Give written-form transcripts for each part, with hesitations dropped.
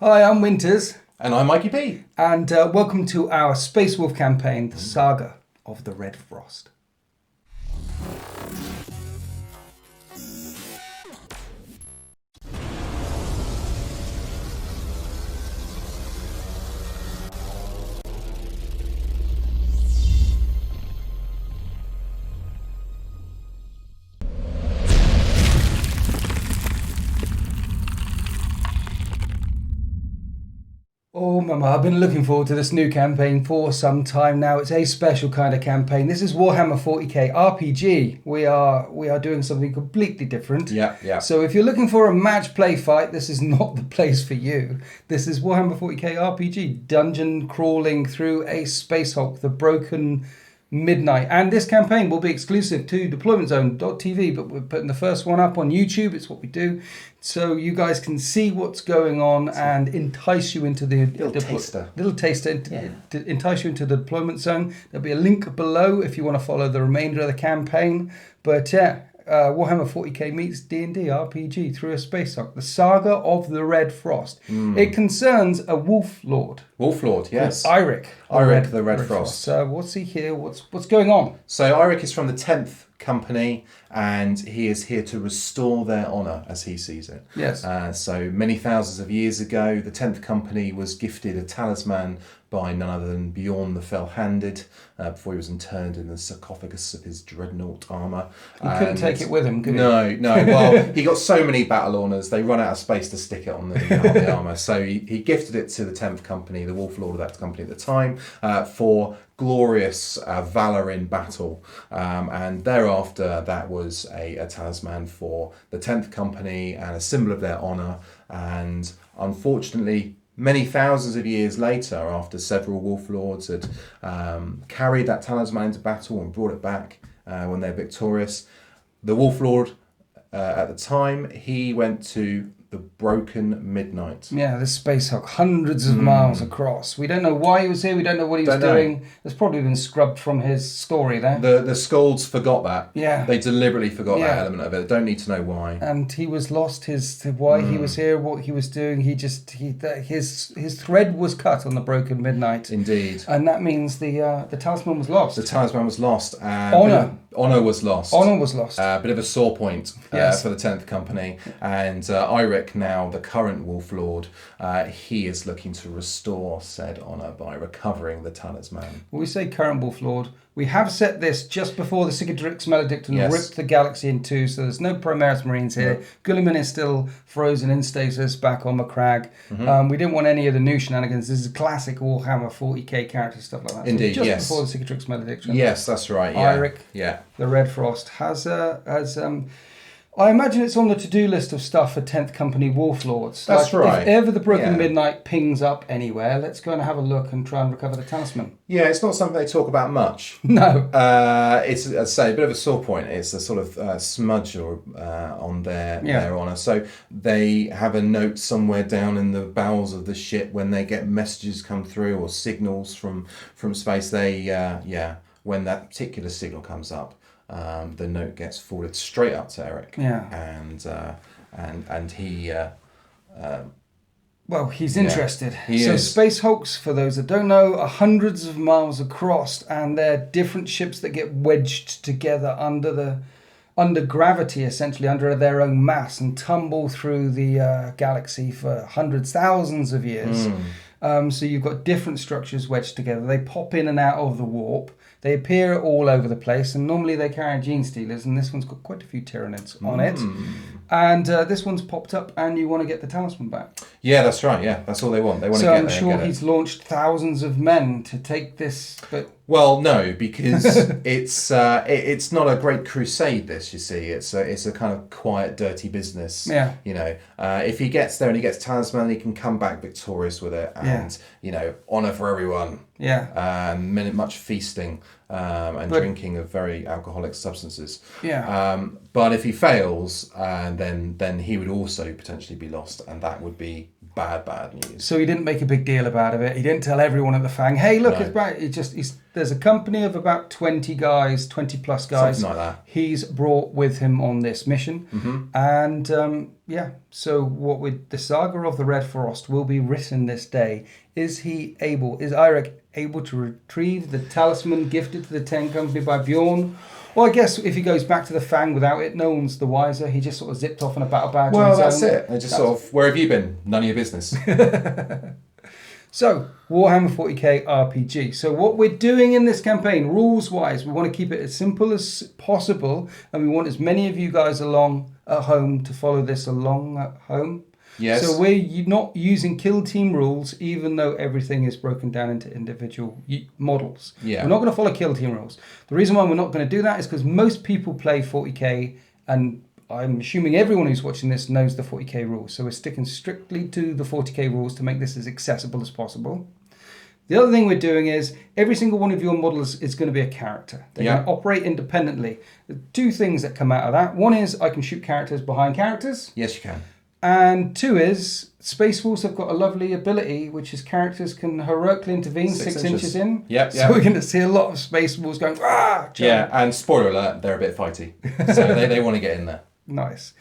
Hi, I'm Winters, And I'm Mikey P. and welcome to our Space Wolf campaign, the Saga of the Red Frost. Oh, Mama, I've been looking forward to this new campaign for some time now. It's a special kind of campaign. This is Warhammer 40k RPG. We are doing something completely different. Yeah. So if you're looking for a match play fight, this is not the place for you. This is Warhammer 40k RPG, dungeon crawling through a Space Hulk, the Broken Midnight. And this campaign will be exclusive to deploymentzone.tv, but we're putting the first one up on YouTube. It's what we do. So you guys can see what's going on and entice you into the Little taster. to entice you into the deployment zone. There'll be a link below if you want to follow the remainder of the campaign. But Warhammer 40k meets D&D RPG through a Space Hulk, the Saga of the Red Frost. It concerns a Wolf Lord. Wolf Lord, yes. Eirik. Eirik the Red Frost. So what's he here? What's going on? So Eirik is from the 10th Company, and he is here to restore their honour, as he sees it. Yes. So many thousands of years ago, the 10th Company was gifted a talisman by none other than Bjorn the Fell-Handed, before he was interned in the sarcophagus of his dreadnought armour. He couldn't take it with him, could he? No. Well, he got so many battle honours, they run out of space to stick it on the armour. So he gifted it to the 10th Company, the Wolf Lord of that company at the time, for glorious valour in battle. And thereafter, that was a talisman for the 10th Company and a symbol of their honour. And unfortunately, many thousands of years later, after several Wolf Lords had carried that talisman into battle and brought it back when they're victorious, the Wolf Lord at the time, he went to the Broken Midnight. Yeah, this Space Hulk, hundreds of miles across. We don't know why he was here. We don't know what he was doing. It's probably been scrubbed from his story there. The Skalds forgot that. Yeah. They deliberately forgot that element of it. Don't need to know why. And he was lost. Why he was here, what he was doing. His thread was cut on the Broken Midnight. Indeed. And that means the talisman was lost. The talisman was lost. Honour was lost. Honour was lost. A bit of a sore point Yes. for the 10th Company. And Eirik, now the current Wolf Lord, he is looking to restore said honour by recovering the talisman. When we say current Wolf Lord, we have set this just before the Sigurd Maledictum Yes. ripped the galaxy in two, so there's no Primaris Marines here. Gulliman is still frozen in stasis back on the crag. We didn't want any of the new shenanigans. This is classic Warhammer 40k character stuff like that. Indeed, so just yes. before the Sigurd Maledictum. Yes, that's right. Yeah. Eirik, Yeah. the Red Frost, has I imagine it's on the to-do list of stuff for 10th Company Wolf Lords. That's right. If ever the Broken Yeah. Midnight pings up anywhere, let's go and have a look and try and recover the talisman. Yeah, it's not something they talk about much. No. It's, as I say, a bit of a sore point. It's a sort of smudge on their honour. So they have a note somewhere down in the bowels of the ship when they get messages come through or signals from space. When that particular signal comes up, the note gets forwarded straight up to Eirik. Yeah. And he. Well, he's interested. He so is. Space Hulks, for those that don't know, are hundreds of miles across, and they're different ships that get wedged together under gravity, essentially under their own mass, and tumble through the galaxy for hundreds, thousands of years. So you've got different structures wedged together. They pop in and out of the warp. They appear all over the place, and normally they carry gene stealers, and this one's got quite a few Tyranids on it. And this one's popped up, and you want to get the talisman back. Yeah, that's right. Yeah, that's all they want. They want to So get I'm there. sure he's launched thousands of men to take this, but Well, no, because it's not a great crusade. This, you see, it's a kind of quiet, dirty business. Yeah. You know, if he gets there and he gets talisman, he can come back victorious with it, and honour for everyone. Yeah. Much feasting and drinking of very alcoholic substances. Yeah. But if he fails, then he would also potentially be lost, and that would be bad news. So he didn't make a big deal about it. He didn't tell everyone at the Fang, "Hey, look, No. it's right." He's There's a company of about 20 guys, 20 plus guys. Something like that. He's brought with him on this mission. And so what with the Saga of the Red Frost will be written this day. Is Eirik able to retrieve the talisman gifted to the Ten Company by Bjorn? Well, I guess if he goes back to the Fang without it, no one's the wiser. He just sort of zipped off on a battle badge. Well, that's it. They just sort of, where have you been? None of your business. So, Warhammer 40k RPG. So what we're doing in this campaign, rules-wise, we want to keep it as simple as possible, and we want as many of you guys along at home to follow this along at home. Yes. So we're not using kill team rules, even though everything is broken down into individual models. Yeah. We're not going to follow kill team rules. The reason why we're not going to do that is because most people play 40k, and I'm assuming everyone who's watching this knows the 40k rules. So we're sticking strictly to the 40k rules to make this as accessible as possible. The other thing we're doing is every single one of your models is going to be a character. They're going to operate independently. The two things that come out of that. One is I can shoot characters behind characters. Yes, you can. And two is Space Wolves have got a lovely ability, which is characters can heroically intervene 6 inches in. Yep. So we're going to see a lot of Space Wolves going, ah! Yeah, and spoiler alert, they're a bit fighty. So they want to get in there. Nice.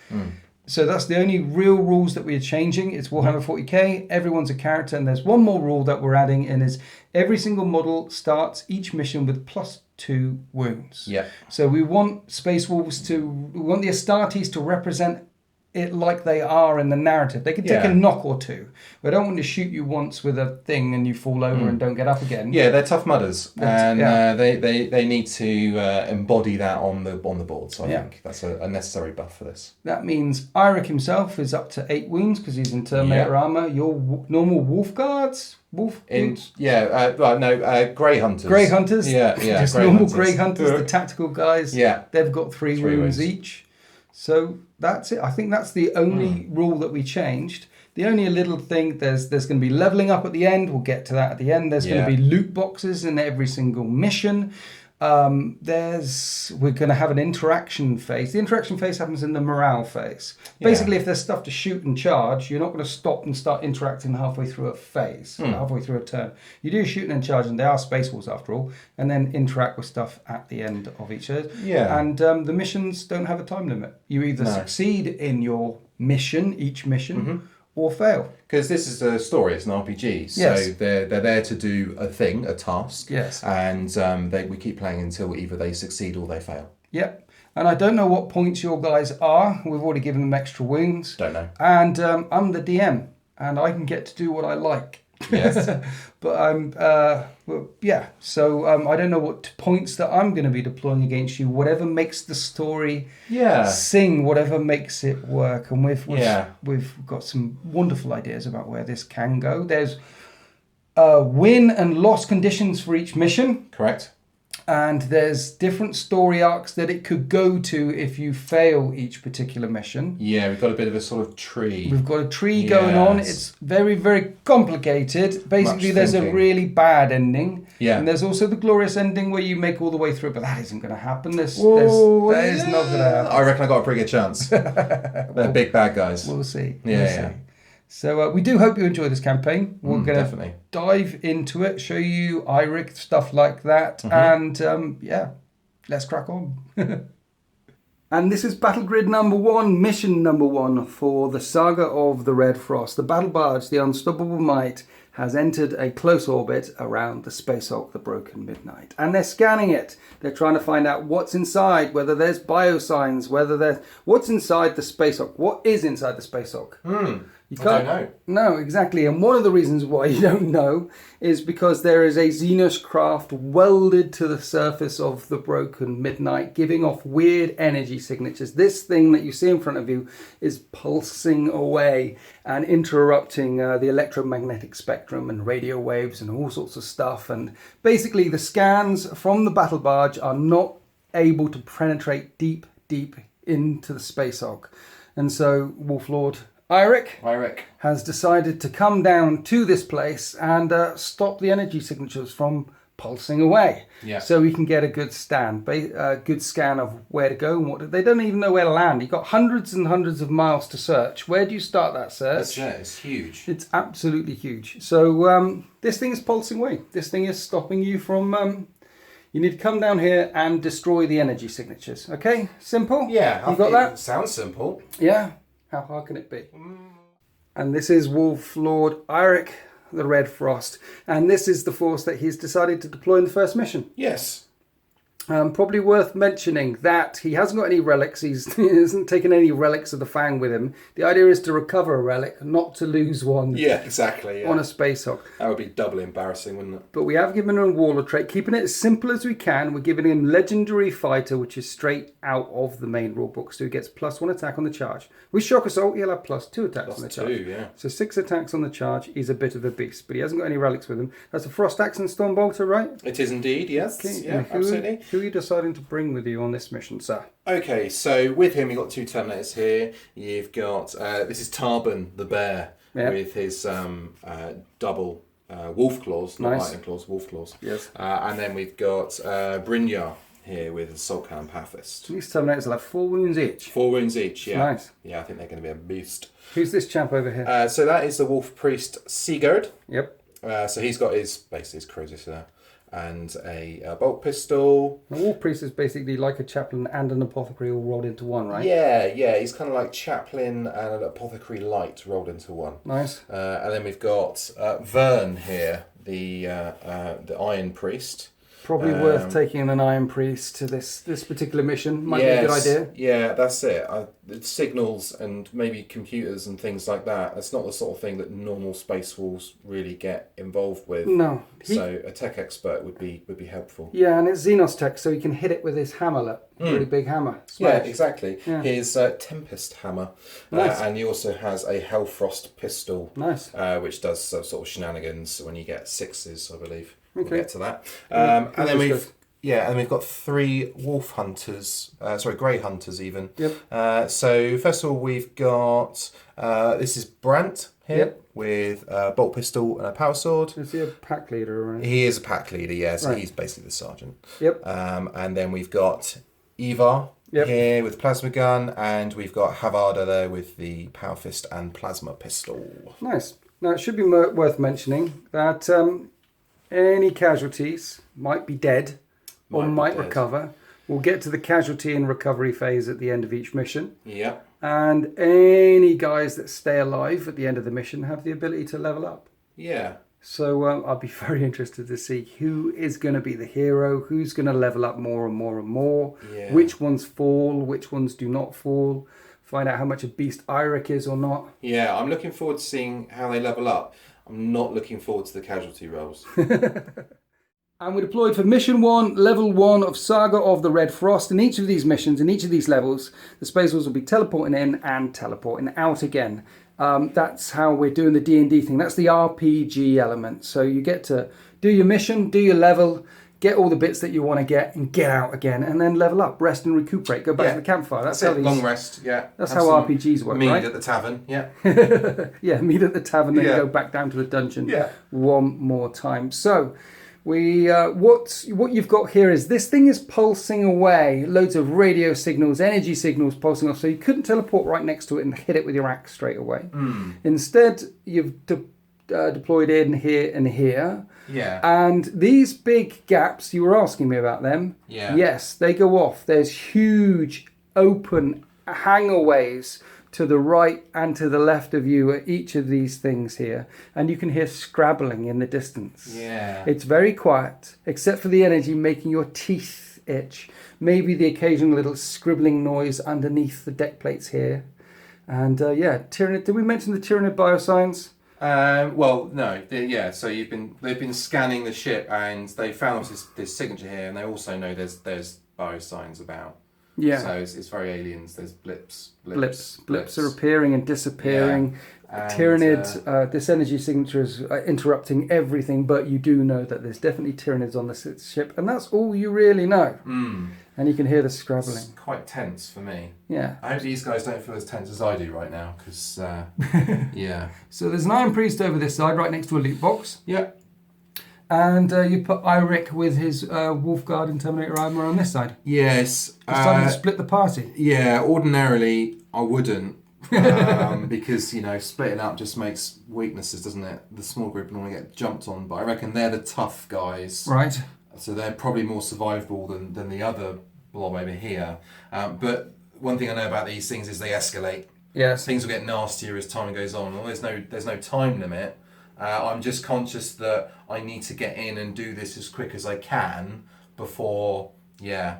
So that's the only real rules that we are changing. It's Warhammer 40k. Everyone's a character. And there's one more rule that we're adding in is every single model starts each mission with +2 wounds. Yeah. So we want Space Wolves we want the Astartes to represent it like they are in the narrative. They can take a knock or two. We don't want to shoot you once with a thing and you fall over and don't get up again. Yeah, they're tough mudders, and they need to embody that on the board. So I think that's a necessary buff for this. That means Eirik himself is up to 8 wounds because he's in Terminator armor. Your normal Wolf Guards, Grey Hunters. Grey Hunters. Yeah. Just normal Grey Hunters, the tactical guys. Yeah, they've got 3 wounds each. So that's it. I think that's the only rule that we changed. The only little thing, there's going to be leveling up at the end. We'll get to that at the end. There's going to be loot boxes in every single mission. We're going to have an interaction phase. The interaction phase happens in the morale phase. Basically, if there's stuff to shoot and charge, you're not going to stop and start interacting halfway through a phase, halfway through a turn. You do shooting and charging. They are Space Wars after all, and then interact with stuff at the end of each other. Yeah. And the missions don't have a time limit. You either succeed in your mission, each mission, or fail. Because this is a story, it's an RPG, so they're there to do a thing, a task. Yes. And we keep playing until either they succeed or they fail. Yep. And I don't know what points your guys are. We've already given them extra wounds. Don't know. And I'm the DM, and I can get to do what I like. Yes. But so I don't know what points that I'm going to be deploying against you. Whatever makes the story sing, whatever makes it work. And we've got some wonderful ideas about where this can go. There's win and loss conditions for each mission. Correct. And there's different story arcs that it could go to if you fail each particular mission. Yeah, we've got a bit of a sort of tree. We've got a tree going on. It's very, very complicated. Basically, there's a really bad ending. Yeah. And there's also the glorious ending where you make all the way through, but that isn't going to happen. That is not going to happen. I reckon I got a pretty good chance. They're big bad guys. We'll see. We'll see. So we do hope you enjoy this campaign. We're going to dive into it, show you Eirik, stuff like that. And let's crack on. And this is Battle Grid number 1, mission number 1 for the Saga of the Red Frost. The battle barge, the Unstoppable Might, has entered a close orbit around the Space Hulk, the Broken Midnight. And they're scanning it. They're trying to find out what's inside, whether there's biosigns, what's inside the Space Hulk. What is inside the Space Hulk? I don't know. No, exactly. And one of the reasons why you don't know is because there is a Xenos craft welded to the surface of the Broken Midnight, giving off weird energy signatures. This thing that you see in front of you is pulsing away and interrupting the electromagnetic spectrum and radio waves and all sorts of stuff. And basically the scans from the battle barge are not able to penetrate deep into the Space Hulk. And so Wolf Lord Eirik has decided to come down to this place and stop the energy signatures from pulsing away. Yeah. So we can get a good good scan of where to go and what they don't even know where to land. You've got hundreds and hundreds of miles to search. Where do you start that search? It's huge. It's absolutely huge. So this thing is pulsing away. This thing is stopping you from You need to come down here and destroy the energy signatures. Okay? Simple? Yeah. You got that? Sounds simple. Yeah. How hard can it be? And this is Wolf Lord Eirik, the Red Frost. And this is the force that he's decided to deploy in the first mission. Yes. Probably worth mentioning that he hasn't got any relics. He hasn't taken any relics of the Fang with him. The idea is to recover a relic, not to lose one. Yeah, exactly. Yeah. On a space hog. That would be doubly embarrassing, wouldn't it? But we have given him a warlord trait, keeping it as simple as we can. We're giving him Legendary Fighter, which is straight out of the main rulebook. So he gets +1 attack on the charge. With Shock Assault, he'll have +2 attacks on the charge. +2, yeah. So 6 attacks on the charge. He's a bit of a beast, but he hasn't got any relics with him. That's a Frost Axe and Storm Bolter, right? It is indeed, yes. Okay. Yeah, absolutely. Who are you deciding to bring with you on this mission, sir? Okay, so with him, you've got 2 Terminators here. You've got, this is Tarban, the bear, with his double wolf claws, not lightning claws, wolf claws. Yes. And then we've got Brynjar here with Assault Cannon Pathist. These Terminators will have 4 wounds each. 4 wounds each, yeah. Nice. Yeah, I think they're going to be a beast. Who's this chap over here? So that is the Wolf Priest Sigurd. Yep. So he's got basically his cruiser there. And a bolt pistol. The Wolf Priest is basically like a chaplain and an apothecary all rolled into one, right? Yeah. He's kind of like chaplain and an apothecary light rolled into one. Nice. And then we've got Vern here, the Iron Priest. Probably worth taking an Iron Priest to this particular mission. Might be a good idea. Yeah, that's it. Signals and maybe computers and things like that. That's not the sort of thing that normal space wolves really get involved with. No. So a tech expert would be helpful. Yeah, and it's Xenos tech, so he can hit it with his hammer, look. Really big hammer. Smash. Yeah, exactly. Yeah. His Tempest hammer. Nice. And he also has a Hellfrost pistol. Nice. Which does sort of shenanigans when you get 6s, I believe. Okay. We'll get to that. And then we've got 3 wolf hunters, grey hunters even. Yep. So first of all, we've got this is Brant here with a bolt pistol and a power sword. Is he a pack leader? Or anything? He is a pack leader, yeah. So he's basically the sergeant. Yep. And then we've got Ivar here with plasma gun, and we've got Havada there with the power fist and plasma pistol. Nice. Now it should be worth mentioning that any casualties might be dead or might recover. We'll get to the casualty and recovery phase at the end of each mission. Yeah. And any guys that stay alive at the end of the mission have the ability to level up. Yeah. So I'll be very interested to see who is going to be the hero, who's going to level up more and more and more, which ones fall, which ones do not fall, find out how much a beast Eirik is or not. Yeah, I'm looking forward to seeing how they level up. I'm not looking forward to the casualty rolls. And we're deployed for Mission 1, Level 1 of Saga of the Red Frost. In each of these missions, in each of these levels, the Space Wolves will be teleporting in and teleporting out again. That's how we're doing the D&D thing. That's the RPG element. So you get to do your mission, do your level, get all the bits that you want to get, and get out again, and then level up, rest and recuperate, go back to the campfire. That's how long rest, yeah. That's how RPGs work, mead right? at the tavern, yeah. Yeah, meet at the tavern, then go back down to the dungeon one more time. So, what you've got here is this thing is pulsing away, loads of radio signals, energy signals pulsing off, so you couldn't teleport right next to it and hit it with your axe straight away. Instead, you've deployed in here and here. Yeah. And these big gaps, you were asking me about them. Yeah. Yes, they go off. There's huge open hangaways to the right and to the left of you at each of these things here. And you can hear scrabbling in the distance. Yeah. It's very quiet, except for the energy making your teeth itch. Maybe the occasional little scribbling noise underneath the deck plates here. And Tyranid, did we mention the Tyranid bioscience? Well, no. So they've been scanning the ship, and they found this signature here, and they also know there's biosigns about. Yeah. So it's very aliens. There's blips are appearing and disappearing. Yeah. Tyranid, this energy signature is interrupting everything, but you do know that there's definitely Tyranids on the ship, and that's all you really know. And you can hear the scrabbling. It's quite tense for me. Yeah. I hope these guys don't feel as tense as I do right now, because, yeah. So there's an Iron Priest over this side, right next to a loot box. Yeah. And you put Eirik with his Wolf Guard and Terminator armor on this side. Yes. Decided to split the party. Yeah, ordinarily I wouldn't. Because, splitting up just makes weaknesses, doesn't it? The small group normally get jumped on, but I reckon they're the tough guys. Right. So they're probably more survivable than the other blob over here. But one thing I know about these things is they escalate. Yes. Things will get nastier as time goes on. Well, there's no time limit. I'm just conscious that I need to get in and do this as quick as I can before,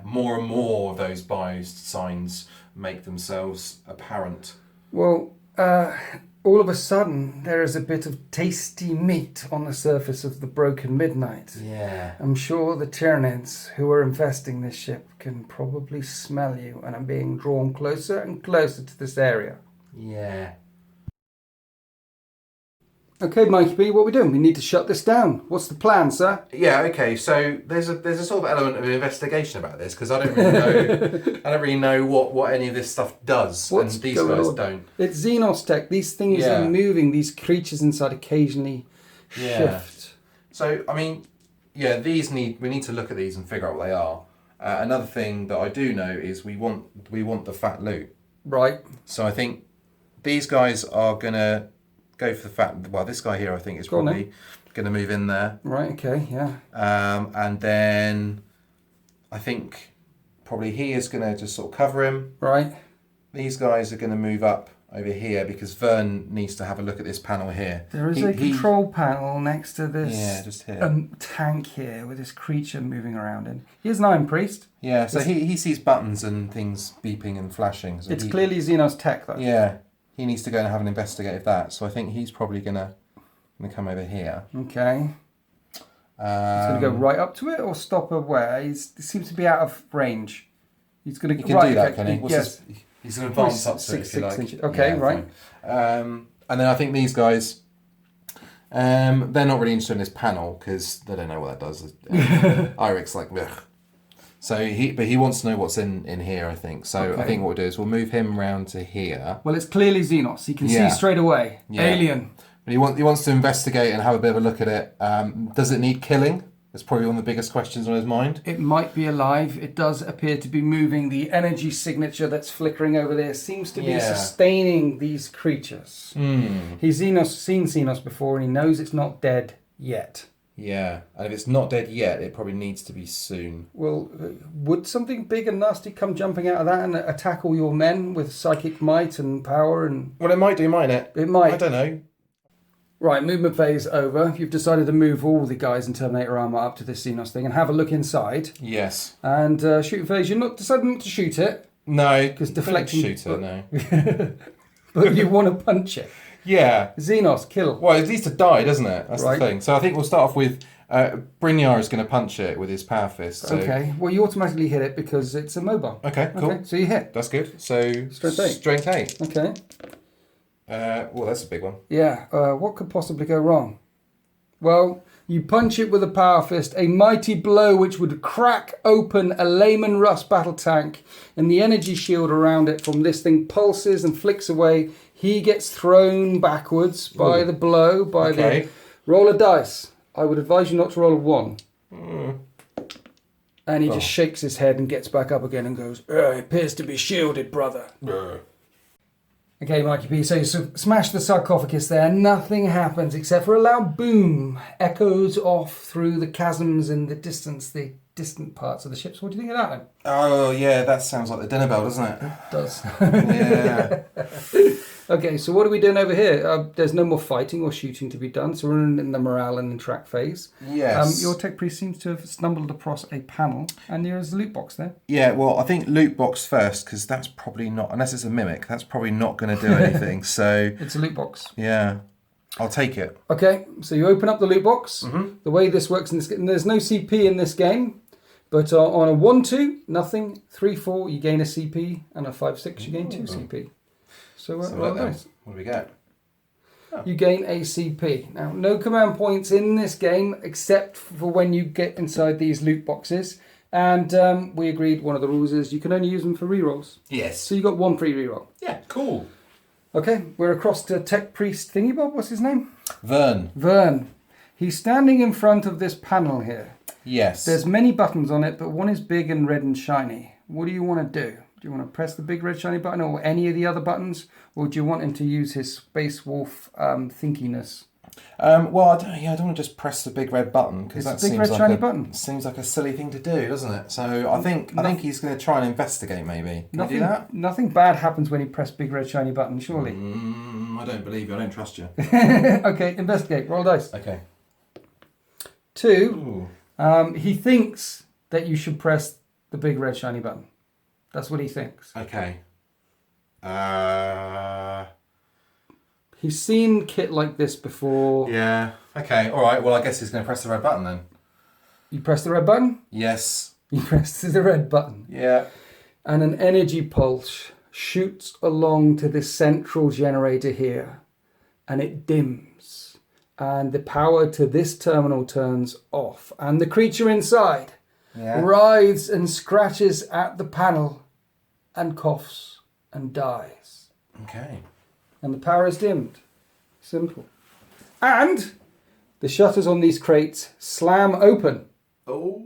more and more of those bio signs make themselves apparent. Well, all of a sudden, there is a bit of tasty meat on the surface of the broken midnight. Yeah. I'm sure the Tyranids who are infesting this ship can probably smell you and are being drawn closer and closer to this area. Yeah. Okay, Mikey B, what are we doing? We need to shut this down. What's the plan, sir? Yeah. Okay. So there's a sort of element of investigation about this because I don't really know. I don't really know what any of this stuff does, What's and these going guys on? don't. It's Xenos tech. These things are moving. These creatures inside occasionally shift. So I mean, we need to look at these and figure out what they are. Another thing that I do know is we want the fat loot. Right. So I think these guys are gonna go for the fat. Well, this guy here I think is probably gonna move in there. Right. Okay. Yeah. And then I think probably he is gonna just sort of cover him. Right. These guys are gonna move up over here because Vern needs to have a look at this panel here. There is a control panel next to this just here. tank here with this creature moving around in. Here's an Iron Priest. Yeah, so he sees buttons and things beeping and flashing. So it's clearly Xenos tech, though. Yeah, he needs to go and have an investigate of that. So I think he's probably gonna come over here. Okay. He's going to go right up to it or stop away. He seems to be out of range. He's going to. He can do that, can he? Yes. He's going to advance up to it, if you like. Inches. Okay, yeah, right. And then I think these guys, they're not really interested in this panel because they don't know what that does. Iric's like, ugh. So he wants to know what's in here, I think. So I think what we'll do is we'll move him round to here. Well, it's clearly Xenos. He can see straight away. Yeah. Alien. But he wants to investigate and have a bit of a look at it. Does it need killing? That's probably one of the biggest questions on his mind. It might be alive. It does appear to be moving. The energy signature that's flickering over there seems to be sustaining these creatures. He's seen Xenos before and he knows it's not dead yet. Yeah, and if it's not dead yet, it probably needs to be soon. Well, would something big and nasty come jumping out of that and attack all your men with psychic might and power? Well, it might do, mightn't it? It might. I don't know. Right, movement phase over. You've decided to move all the guys in Terminator armor up to this Xenos thing and have a look inside. Yes. And shooting phase, you're not decided not to shoot it. No, because deflecting. Shoot it, no. But you want to punch it. Yeah. Xenos, kill. Well, it needs to die, doesn't it? That's the thing. So I think we'll start off with Brynjar is going to punch it with his power fist. So. Okay. Well, you automatically hit it because it's a mobile. Okay, cool. Okay, so you hit. That's good. So Strength 8. Okay. Well, that's a big one. Yeah. What could possibly go wrong? Well, you punch it with a power fist, a mighty blow which would crack open a Lehman Russ battle tank, and the energy shield around it from this thing pulses and flicks away. He gets thrown backwards by the blow, by the roll of dice. I would advise you not to roll a 1. And he just shakes his head and gets back up again and goes, it appears to be shielded, brother. Okay, Mikey P, so you smash the sarcophagus there. Nothing happens except for a loud boom echoes off through the chasms in the distance, the distant parts of the ships. What do you think of that then? Oh, yeah, that sounds like the dinner bell, doesn't it? It does. Yeah. Okay, so what are we doing over here? There's no more fighting or shooting to be done, so we're in the morale and interact phase. Yes. Your tech priest seems to have stumbled across a panel, and there is a loot box there. Yeah, well, I think loot box first, because that's probably not, unless it's a mimic, that's probably not going to do anything, so... It's a loot box. Yeah. I'll take it. Okay, so you open up the loot box. Mm-hmm. The way this works in this game, there's no CP in this game, but on a 1-2, nothing. 3-4, you gain a CP, and a 5-6, you gain 2 CP. So nice. What do we get? Oh. You gain a CP. Now, no command points in this game except for when you get inside these loot boxes. And we agreed one of the rules is you can only use them for rerolls. Yes. So you got 1 free reroll. Yeah, cool. Okay, we're across to Tech Priest Thingy Bob. What's his name? Vern. He's standing in front of this panel here. Yes. There's many buttons on it, but one is big and red and shiny. What do you want to do? Do you want to press the big red shiny button or any of the other buttons? Or do you want him to use his Space Wolf thinkiness? Well, I don't want to just press the big red button because that It's a big red shiny button. Seems like a silly thing to do, doesn't it? So I think he's going to try and investigate. Maybe can you do that? Nothing bad happens when you press big red shiny button. Surely. I don't believe you. I don't trust you. Okay, investigate. Roll dice. Okay. 2. He thinks that you should press the big red shiny button. That's what he thinks. Okay. He's seen kit like this before. Yeah. Okay. All right. Well, I guess he's going to press the red button then. You press the red button? Yes. You press the red button. Yeah. And an energy pulse shoots along to this central generator here. And it dims. And the power to this terminal turns off. And the creature inside writhes and scratches at the panel and coughs and dies. Okay. And the power is dimmed. Simple. And the shutters on these crates slam open. Oh.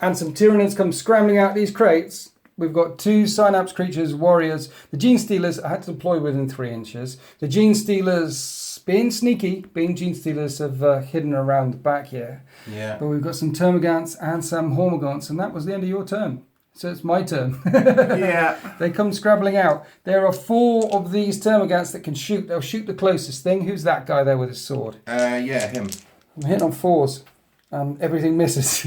And some Tyranids come scrambling out these crates. We've got 2 Synapse creatures, warriors. The Gene Stealers I had to deploy within 3 inches. The Gene Stealers, being sneaky, being Gene Stealers, have hidden around the back here. Yeah. But we've got some Termagants and some Hormagaunts, and that was the end of your turn. So it's my turn. Yeah. They come scrabbling out. There are 4 of these Termagants that can shoot. They'll shoot the closest thing. Who's that guy there with his sword? Yeah, him. I'm hitting on 4s. And everything misses.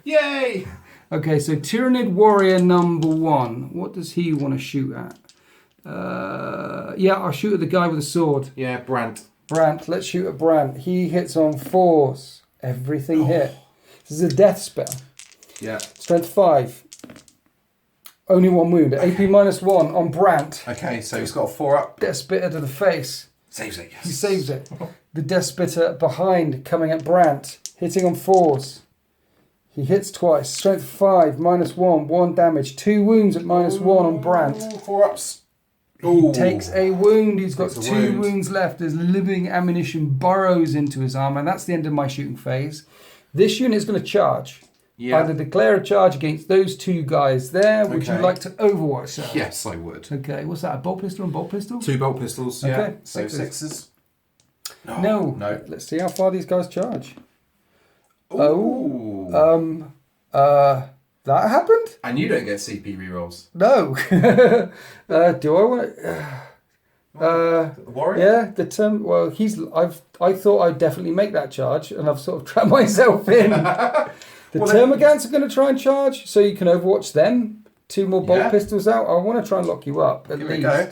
Yay! Okay, so Tyranide Warrior number 1. What does he want to shoot at? Yeah, I'll shoot at the guy with the sword. Yeah, Brant. Brant, let's shoot at Brant. He hits on 4s. Everything hit. This is a death spell. Yeah. Strength 5. Only 1 wound. AP -1 on Brant. Okay, so he's got a 4 up. Death Spitter to the face. Saves it, yes. He saves it. The Death Spitter behind, coming at Brant. Hitting on 4s. He hits twice. Strength 5, -1, 1 damage. 2 wounds at -1 on Brant. 4 ups. He takes a wound. He's got Takes a 2 wound. wounds left as living ammunition burrows into his arm. And that's the end of my shooting phase. This unit is going to charge. Yeah. Either declare a charge against those 2 guys there. Would you Okay. like to overwatch that? Yes, I would. Okay, what's that? A bolt pistol and bolt pistol? 2 bolt pistols, yeah. Okay, So 6s. 6s. No. No. Let's see how far these guys charge. Ooh. That happened? And you don't get CP rerolls. No. Do I want to? Warrior? Yeah, the term. Well, I thought I'd definitely make that charge, and I've sort of trapped myself in. The Termagants are going to try and charge, so you can overwatch them. 2 more bolt pistols out. I want to try and lock you up at Here least. we go.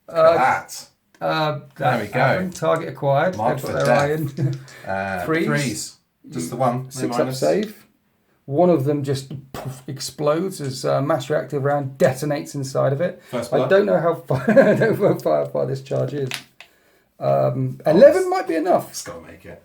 Look at that. There we go. Target acquired. Marked They've for got their death. eye in. 3s. 3s. Just the 1. 6 no up save. One of them just poof, explodes as a mass reactive round detonates inside of it. First I blood. don't know how far. I don't know how far this charge is. 11 might be enough. It's got to make it.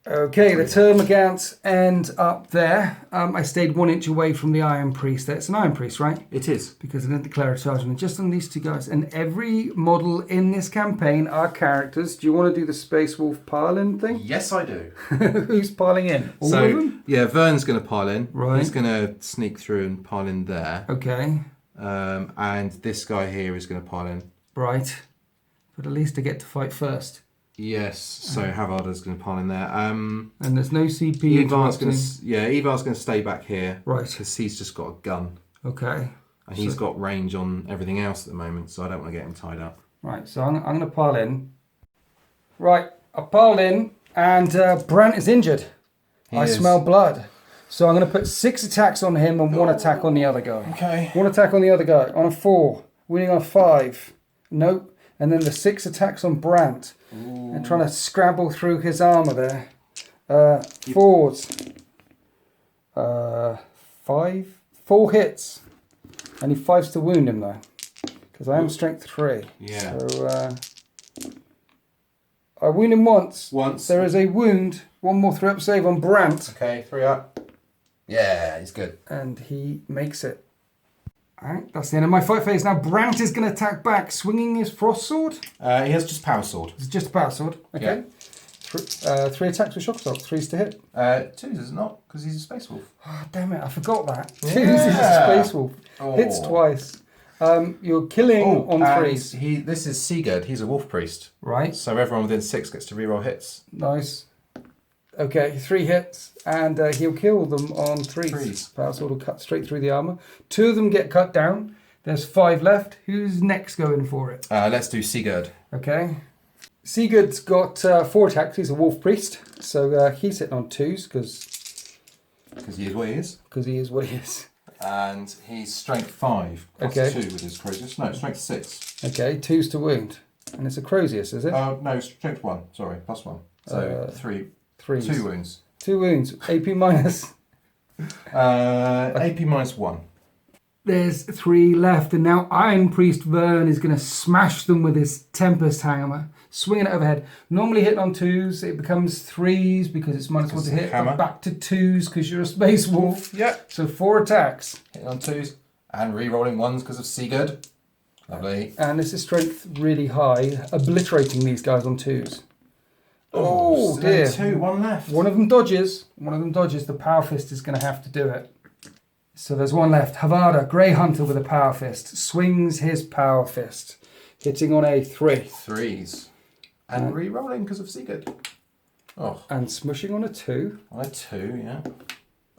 Okay, the Termagants end up there. I stayed 1 inch away from the Iron Priest. That's an Iron Priest, right? It is. Because I didn't declare a charge on it. Just on these 2 guys. And every model in this campaign are characters. Do you want to do the Space Wolf pile-in thing? Yes, I do. Who's piling in? All of them? yeah, Vern's going to pile in. Right. He's going to sneak through and pile in there. Okay. And this guy here is going to pile in. Right. But at least I get to fight first. Yes, so Havarda's going to pile in there. And there's no CP Ivar's interrupting. Ivar's going to stay back here. Right. Because he's just got a gun. Okay. And he's got range on everything else at the moment, so I don't want to get him tied up. Right, so I'm going to pile in. Right, I piled in, and Brant is injured. I smell blood. So I'm going to put 6 attacks on him and 1 attack on the other guy. Okay. 1 attack on the other guy, on a 4. Winning on a 5. Nope. And then the 6 attacks on Brant. Ooh. And trying to scrabble through his armour there. 4s. 4 hits. I need 5s to wound him though. Because I am strength 3. Yeah. So I wound him once. There is a wound. 1 more 3 up save on Brant. Okay, 3 up. Yeah, he's good. And he makes it. Alright, that's the end of my fight phase. Now Brant is going to attack back, swinging his frost sword. He has just power sword. It's just a power sword. Okay. Yeah. 3 attacks with shock assault. 3s to hit. 2s is not, because he's a space wolf. Oh, damn it, I forgot that. Yeah. 2s is a space wolf. Oh. Hits twice. You're killing on and threes. This is Sigurd. He's a wolf priest. Right. So everyone within 6 gets to reroll hits. Nice. Okay, 3 hits, and he'll kill them on threes. Power sword will cut straight through the armor. 2 of them get cut down. There's 5 left. Who's next going for it? Let's do Sigurd. Okay. Sigurd's got 4 attacks. He's a wolf priest, so he's hitting on 2s Because he is what he is. Because he is what he is. And he's strength 5 plus Okay. 2 with his Crozius. No, strength 6. Okay, 2s to wound. And it's a Crozius, is it? No, strength 1. Sorry, plus 1. So 3. 3s. 2 wounds. 2 wounds. AP minus. AP minus 1. There's 3 left, and now Iron Priest Vern is going to smash them with his Tempest Hammer, swinging it overhead. Normally hitting on 2s, it becomes 3s because it's minus 1 to hit, but back to 2s because you're a Space Wolf. Yep. So 4 attacks. Hitting on 2s and re-rolling 1s because of Sigurd. Lovely. And this is strength really high, obliterating these guys on 2s. Oh so dear. 2, 1 left. One of them dodges. The Power Fist is going to have to do it. So there's 1 left. Havada, Grey Hunter with a Power Fist, swings his Power Fist, hitting on a 3. 3s. And re-rolling because of Sigurd. Oh. And smushing on a 2. On a 2, yeah. He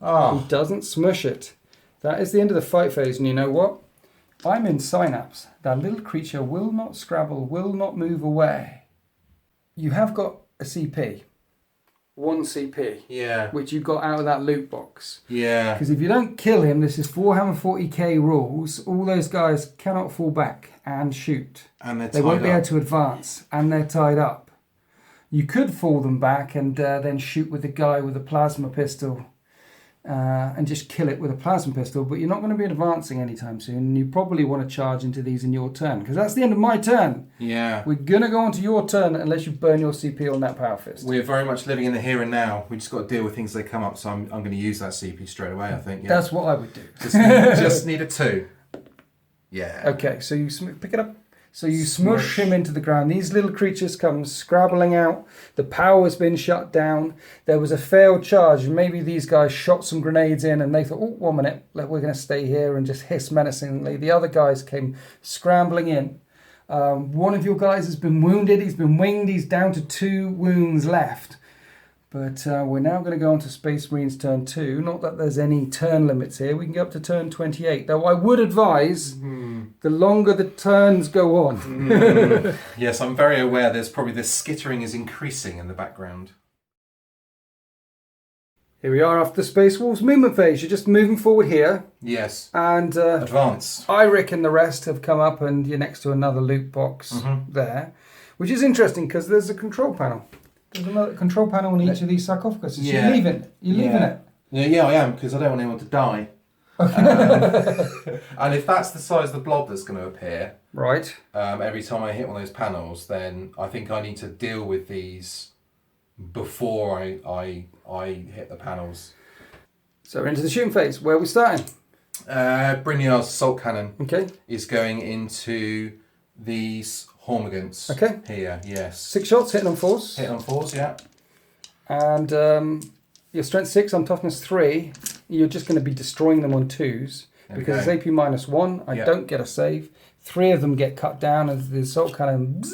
Oh. doesn't smush it. That is the end of the fight phase, and you know what? I'm in Synapse. That little creature will not scrabble, will not move away. You have got a CP. 1 CP. Yeah. Which you got out of that loot box. Yeah. Because if you don't kill him, this is 440k rules, all those guys cannot fall back and shoot. And they won't be able to advance, and they're tied up. You could fall them back and then shoot with the guy with a plasma pistol and just kill it with a plasma pistol, but you're not going to be advancing anytime soon. You probably want to charge into these in your turn, because that's the end of my turn. Yeah. We're going to go on to your turn unless you burn your CP on that Power Fist. We're very much living in the here and now. We just got to deal with things as they come up, so I'm going to use that CP straight away, I think. Yeah. That's what I would do. Just need a 2. Yeah. Okay, so you pick it up. So you smush him into the ground. These little creatures come scrabbling out. The power's been shut down. There was a failed charge. Maybe these guys shot some grenades in and they thought, oh, 1 minute, we're going to stay here and just hiss menacingly. The other guys came scrambling in. One of your guys has been wounded. He's been winged. He's down to 2 wounds left. But we're now going to go on to Space Marines turn 2. Not that there's any turn limits here. We can go up to turn 28. Though I would advise the longer the turns go on. Yes, I'm very aware there's probably the skittering is increasing in the background. Here we are after the Space Wolves movement phase. You're just moving forward here. Yes. And advance. Eirik and the rest have come up and you're next to another loot box there. Which is interesting because there's a control panel. There's another control panel on each of these sarcophaguses. Yeah. You're leaving it. Yeah, I am, because I don't want anyone to die. And if that's the size of the blob that's going to appear, right? Every time I hit one of those panels, then I think I need to deal with these before I hit the panels. So we're into the shooting phase. Where are we starting? Brynjar's assault cannon Okay. is going into these Hormigants. Okay. Here, yes. 6 shots, hitting on 4s. Hit on 4s, yeah. And your strength 6 on toughness 3. You're just going to be destroying them on 2s. Because it's AP minus 1. I don't get a save. 3 of them get cut down as the assault cannon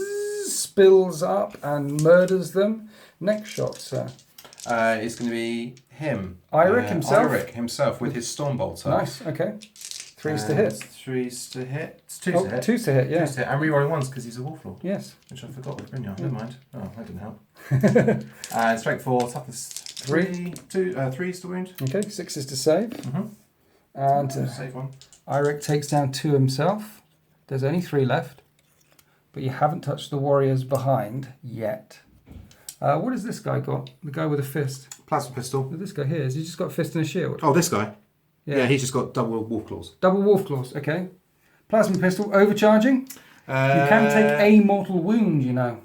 spills up and murders them. Next shot, sir. It's going to be him. Eirik himself? Eirik himself with his Stormbolter. Nice, okay. 3s to hit. 3s to hit. It's 2s to hit. 2s to hit, yeah. 2s to hit. And rerolling 1s because he's a Wolflord. Yes. Which I forgot with Brynjar. Never mind. Oh, that didn't help. And strength 4, toughness 3. 3s to wound. Okay, 6s to save. And save 1. Eirik takes down 2 himself. There's only 3 left. But you haven't touched the warriors behind yet. What has this guy got? The guy with a fist. Plasma pistol. This guy here, has he just got a fist and a shield? Oh, this guy? Yeah, Yeah, he's just got double wolf claws. Double wolf claws, okay. Plasma pistol, overcharging. You can take a mortal wound, you know.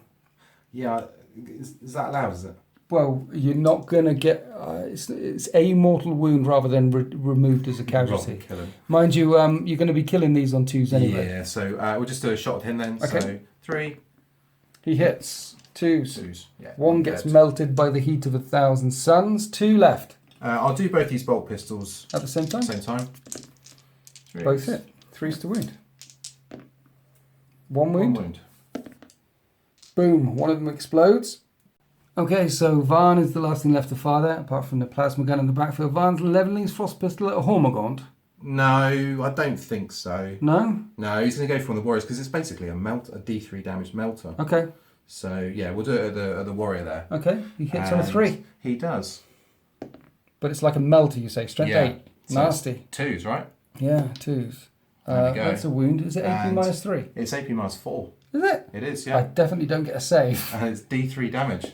Yeah, is that allowed, is it? Well, you're not going to get... it's a mortal wound rather than removed as a casualty. Kill him. Mind you, you're going to be killing these on 2s anyway. Yeah, so we'll just do a shot at him then. Okay. So 3. He hits. 2s. 2s. Yeah, 1 gets dead. melted by the heat of 1,000 suns. 2 left. I'll do both these bolt pistols At the same time? at the same time. 3s. Both hit. 3s to wound. 1 wound. 1 wound. Boom, one of them explodes. Okay, so Varn is the last thing left to fire there, apart from the plasma gun in the backfield. Varn's levelling his frost pistol at a Hormagaunt. No, I don't think so. No? No, he's going to go for one of the warriors because it's basically a D3 damage melter. Okay. So yeah, we'll do it at the warrior there. Okay, he hits on a 3. He does. But it's like a melter, you say. Strength 8. So Nasty. 2s, right? Yeah, 2s. There we go. That's a wound. Is it AP minus 3? It's AP minus 4. Is it? It is, I yeah. definitely don't get a save. And it's D3 damage.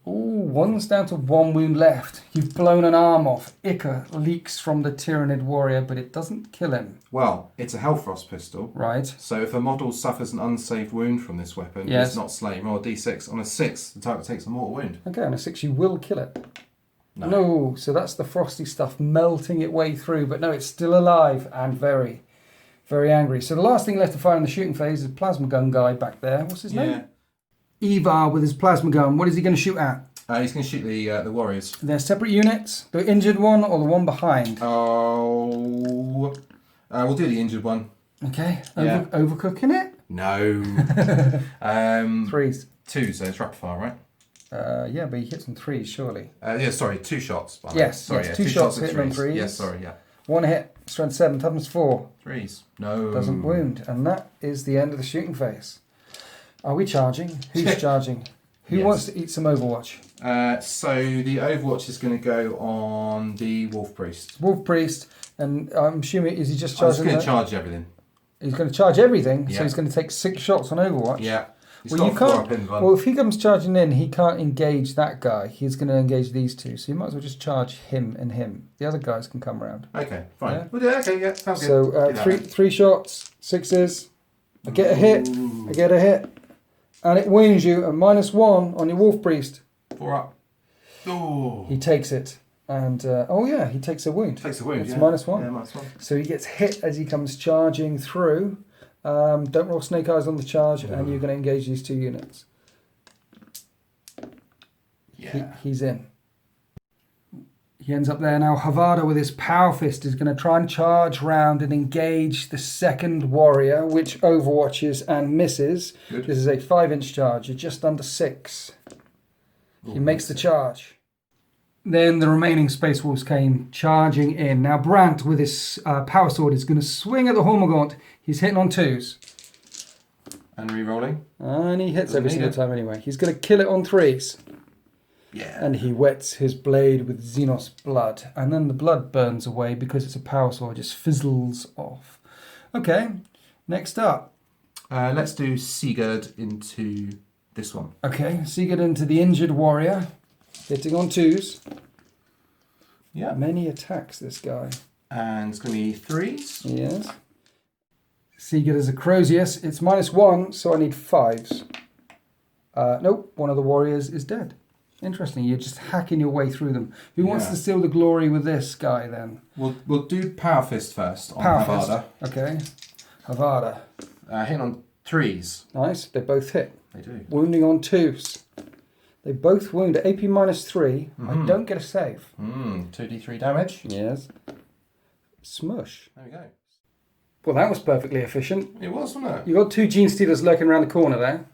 Ooh, one's down to 1 wound left. You've blown an arm off. Ichor leaks from the Tyranide Warrior, but it doesn't kill him. Well, it's a Hellfrost pistol. Right. So if a model suffers an unsaved wound from this weapon, it's not slain. Roll a D6. On a 6, the target takes a mortal wound. Okay, on a 6 you will kill it. No. So that's the frosty stuff melting its way through, but no, it's still alive and very, very angry. So the last thing left to fire in the shooting phase is a plasma gun guy back there. What's his name? Evar with his plasma gun. What is he going to shoot at? He's going to shoot the warriors. They're separate units. The injured one or the one behind? Oh, we'll do the injured one. Okay. Yeah. Overcooking it? No. 3s. 2, so it's rapid fire, right? Yeah, but he hits on 3s, surely. Yeah, sorry, 2 shots. Yes, sorry, yes, yeah, 2 shots at hitting on 3s. 3s. Yes, sorry, yeah. 1 hit, strength 7, toughness 4. 3s. No. Doesn't wound. And that is the end of the shooting phase. Are we charging? Who's charging? Who wants to eat some Overwatch? So the Overwatch is going to go on the Wolf Priest. Wolf Priest, and I'm assuming, is he just I'm just charging? going to charge everything. He's going to charge everything, Yeah. so he's going to take 6 shots on Overwatch. Yeah. He's Well, got you 4 can't. up in one. Well, if he comes charging in, he can't engage that guy. He's going to engage these 2, so you might as well just charge him and him. The other guys can come around. Okay, fine. Yeah. Well, yeah, okay, yeah, sounds good. So three shots, 6s. I get a hit. I get a hit, and it wounds you. And -1 on your Wolf Priest. 4 up. Oh. He takes it, and he takes a wound. Takes a wound. It's yeah. -1. Yeah, -1. So he gets hit as he comes charging through. Don't roll snake eyes on the charge, and you're going to engage these 2 units. Yeah. He's in. He ends up there now. Havada with his power fist is going to try and charge round and engage the second warrior, which overwatches and misses. Good. This is a 5-inch charge. You're just under 6. He makes the charge. Then the remaining Space Wolves came charging in. Now Brant with his power sword is going to swing at the Hormagaunt. He's hitting on 2s. And re-rolling. And he hits Doesn't every need single it. time anyway. He's going to kill it on 3s. Yeah. And he wets his blade with Xenos blood. And then the blood burns away because it's a power sword. It just fizzles off. Okay, next up. Let's do Sigurd into this one. Okay, Sigurd into the injured warrior. Hitting on 2s. Yeah. Many attacks, this guy. And it's going to be 3s. Yes. Sigurd is a Crozius. It's -1, so I need 5s. Nope, one of the warriors is dead. Interesting, you're just hacking your way through them. Who wants to steal the glory with this guy then? We'll do Power Fist first on Power Havada. Fist. Okay. Havada. Hitting on 3s. Nice, they both hit. They do. Wounding on 2s. They both wound at AP -3. I don't get a save. 2d3 damage. Yes. Smush. There we go. Well, that was perfectly efficient. It was, wasn't it? You got 2 Gene Stealers lurking around the corner there.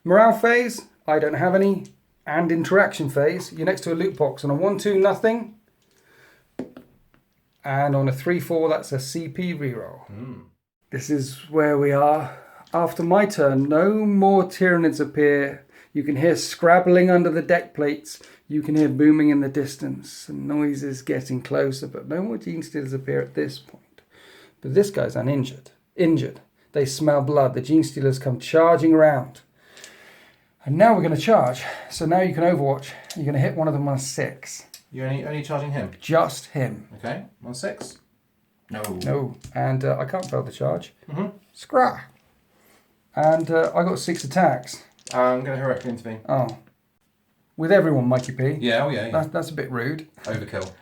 Morale phase, I don't have any. And interaction phase, you're next to a loot box. On a 1-2, nothing. And on a 3-4, that's a CP reroll. This is where we are. After my turn, no more Tyranids appear. You can hear scrabbling under the deck plates. You can hear booming in the distance. The noise is getting closer, but no more Gene Stealers appear at this point. But this guy's uninjured. Injured. They smell blood. The Gene Stealers come charging around. And now we're going to charge. So now you can overwatch. You're going to hit one of them on a 6. You're only charging him? Just him. Okay, on 6? No. No. And I can't fail the charge. Scrah. And I got 6 attacks. I'm going to heroically intervene. Oh. With everyone, Mikey P. Yeah, yeah. That's a bit rude. Overkill.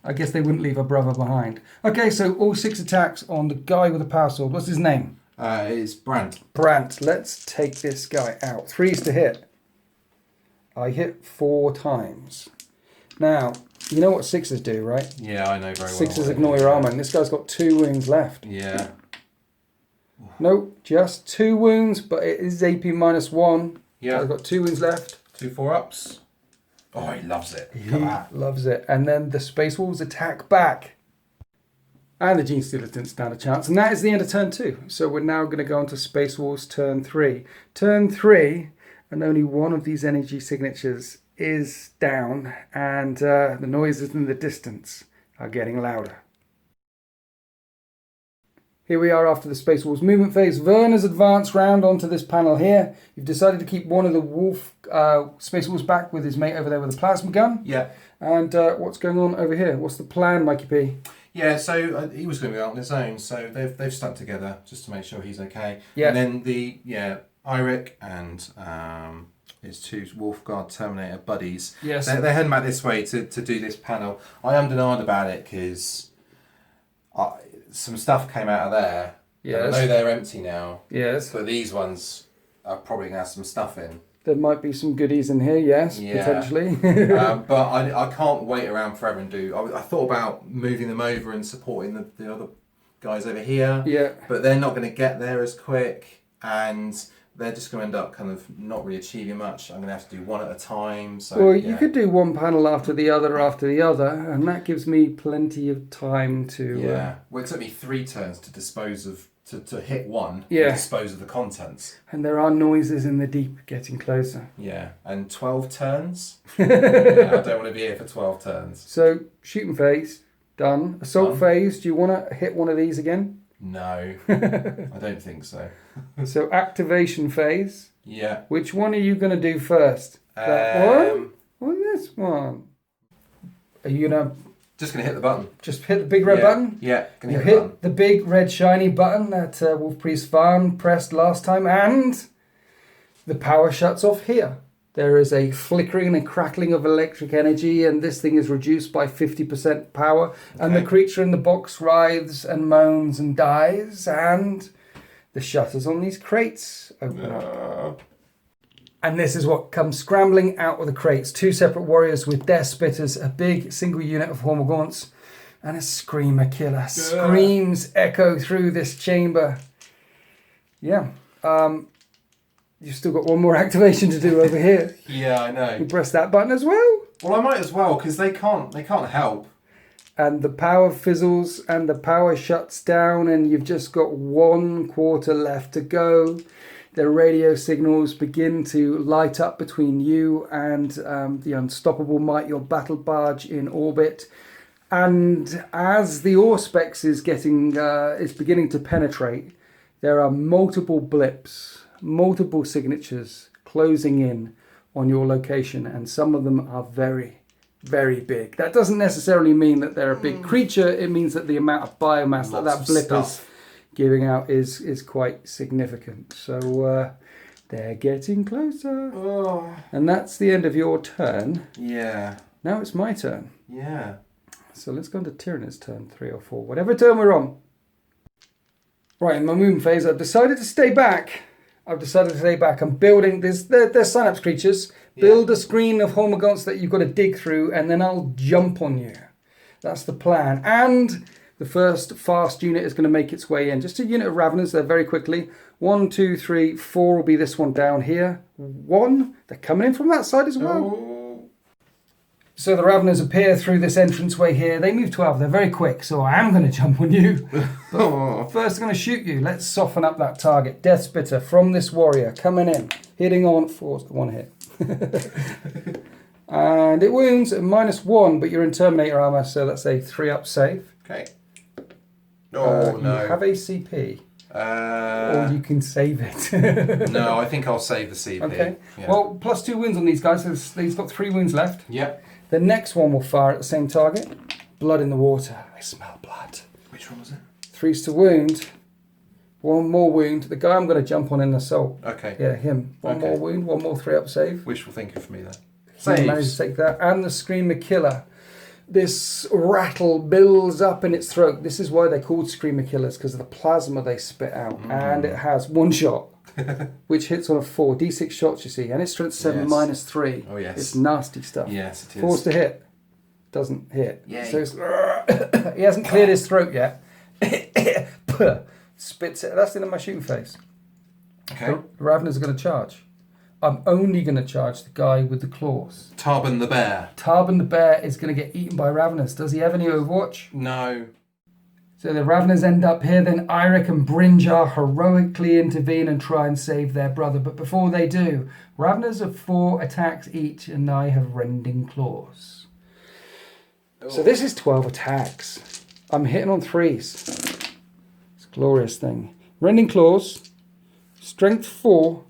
I guess they wouldn't leave a brother behind. Okay, so all 6 attacks on the guy with the power sword. What's his name? It's Brant. Brant. Let's take this guy out. 3s to hit. I hit 4 times. Now, you know what 6s do, right? Yeah, I know very well. 6s ignore your armor, and this guy's got 2 wounds left. Yeah. Nope, just 2 wounds, but it is AP -1. Yeah. I've got 2 wounds left. 2 4-ups. Oh, he loves it. He loves it. And then the Space Wolves attack back. And the Gene Stealers didn't stand a chance. And that is the end of turn 2. So we're now going to go on to Space Wolves turn 3. Turn 3, and only one of these energy signatures is down. And the noises in the distance are getting louder. Here we are after the Space Wolves movement phase. Vern has advanced round onto this panel here. You've decided to keep one of the Wolf Space Wolves back with his mate over there with a plasma gun. Yeah. And what's going on over here? What's the plan, Mikey P? Yeah, so he was going to go out on his own, so they've stuck together just to make sure he's okay. Yeah. And then Eirik and his 2 Wolfguard Terminator buddies. Yes. They're heading back this way to do this panel. I am denied about it because some stuff came out of there. Yes. I know they're empty now. Yes. But these ones are probably going to have some stuff in. There might be some goodies in here, yes, Yeah. potentially. But I can't wait around forever and do... I thought about moving them over and supporting the other guys over here. Yeah. But they're not going to get there as quick. And they're just going to end up kind of not really achieving much. I'm going to have to do one at a time. So, Well, you could do one panel after the other, and that gives me plenty of time to... Yeah. Well, it took me 3 turns to dispose of... To hit one Yeah. and dispose of the contents. And there are noises in the deep getting closer. Yeah. And 12 turns? Yeah, I don't want to be here for 12 turns. So, shooting phase, done. Assault Done. phase, do you want to hit one of these again? No. I don't think so. So, activation phase. Yeah. Which one are you going to do first? That one or this one? Are you going to Just going to hit the button. just hit the big red button? Yeah, going You to hit the button. hit the big red shiny button that Wolf Priest Farn pressed last time, and the power shuts off here. There is a flickering and crackling of electric energy, and this thing is reduced by 50% power. And the Okay. creature in the box writhes and moans and dies, and the shutters on these crates open up. And this is what comes scrambling out of the crates. 2 separate warriors with death spitters, a big single unit of Hormagaunts, and a screamer killer. Screams echo through this chamber. Yeah. You've still got one more activation to do over here. Yeah, I know. You press that button as well. Well, I might as well, because they can't help. And the power fizzles and the power shuts down, and you've just got 1/4 left to go. The radio signals begin to light up between you and the unstoppable might, your battle barge in orbit. And as the Auspex is beginning to penetrate, there are multiple blips, multiple signatures closing in on your location, and some of them are very, very big. That doesn't necessarily mean that they're a big creature. It means that the amount of biomass that blip is giving out is quite significant. So they're getting closer. Oh. And that's the end of your turn. Yeah. Now it's my turn. Yeah. So let's go on to Tyranide's turn 3 or 4, whatever turn we're on. Right, in my movement phase, I've decided to stay back. I'm building this. They're synapse creatures. Yeah. Build a screen of Hormagaunts that you've got to dig through, and then I'll jump on you. That's the plan. And the first fast unit is going to make its way in. Just a unit of Raveners there very quickly. 1, 2, 3, 4 will be this one down here. 1, they're coming in from that side as well. Oh. So the Raveners appear through this entranceway here. They move 12. They're very quick, so I am going to jump on you. But first I'm going to shoot you. Let's soften up that target. Death Spitter from this warrior coming in. Hitting on 4. 1 hit. And it wounds at -1, but you're in Terminator armor, so that's a 3-up save. Okay. Oh, no. You have a CP. Or you can save it. No, I think I'll save the CP. Okay. Yeah. Well, +2 wounds on these guys. So he's got 3 wounds left. Yep. The next one will fire at the same target. Blood in the water. I smell blood. Which one was it? 3's to wound. 1 more wound. The guy I'm going to jump on in assault. Okay. Yeah, him. 1 more wound. 1 more 3-up save. Wishful thinking for me then. He managed to take that. And the Screamer Killer. This rattle builds up in its throat. This is why they're called Screamer Killers, because of the plasma they spit out. And it has 1 shot, which hits on a 4. D6 shots, you see. And it's strength 7 Yes. -3. Oh, yes. It's nasty stuff. Yes, it is. 4's to hit. Doesn't hit. Yay. So it's, he hasn't cleared his throat yet. spits it. That's the end of my shooting phase. Okay. The Raveners are going to charge. I'm only going to charge the guy with the claws. Tarban the bear. Tarban the bear is going to get eaten by Raveners. Does he have any Overwatch? No. So the Raveners end up here. Then Eirik and Brynjar heroically intervene and try and save their brother. But before they do, Raveners have 4 attacks each, and I have Rending Claws. Oh. So this is 12 attacks. I'm hitting on 3s. It's a glorious thing. Rending Claws, Strength 4,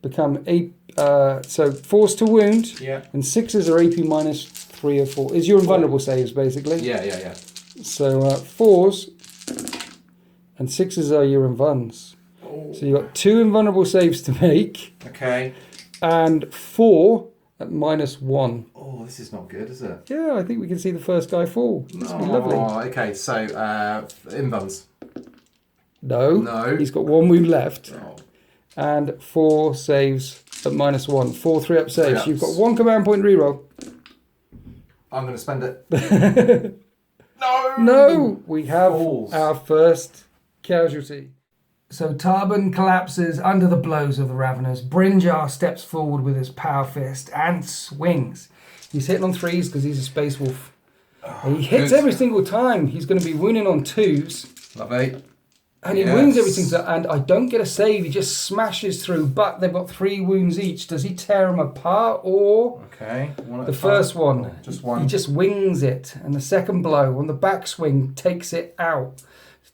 become 8. So 4s to wound, and 6s are AP minus 3 or 4. Is your invulnerable saves basically? Yeah. So 4s and 6s are your invuns. Oh. So you've got 2 invulnerable saves to make. Okay. And 4 at minus 1. Oh, this is not good, is it? Yeah, I think we can see the first guy fall. This will be lovely. Oh, okay. So invuns. No. He's got 1 wound left. Oh. And 4 saves at minus 1. 4 3-up saves. You've got 1 command point reroll. I'm going to spend it. No! We have Falls. our first casualty. So Tarban collapses under the blows of the Raveners. Brynjar steps forward with his power fist and swings. He's hitting on 3s because he's a space wolf. He hits every single time. He's going to be wounding on 2s. Lovely. And he wounds every single time. And I don't get a save. He just smashes through. But they've got 3 wounds each. Does he tear them apart or... Okay. The first one. Just one. He just wings it. And the second blow on the backswing takes it out.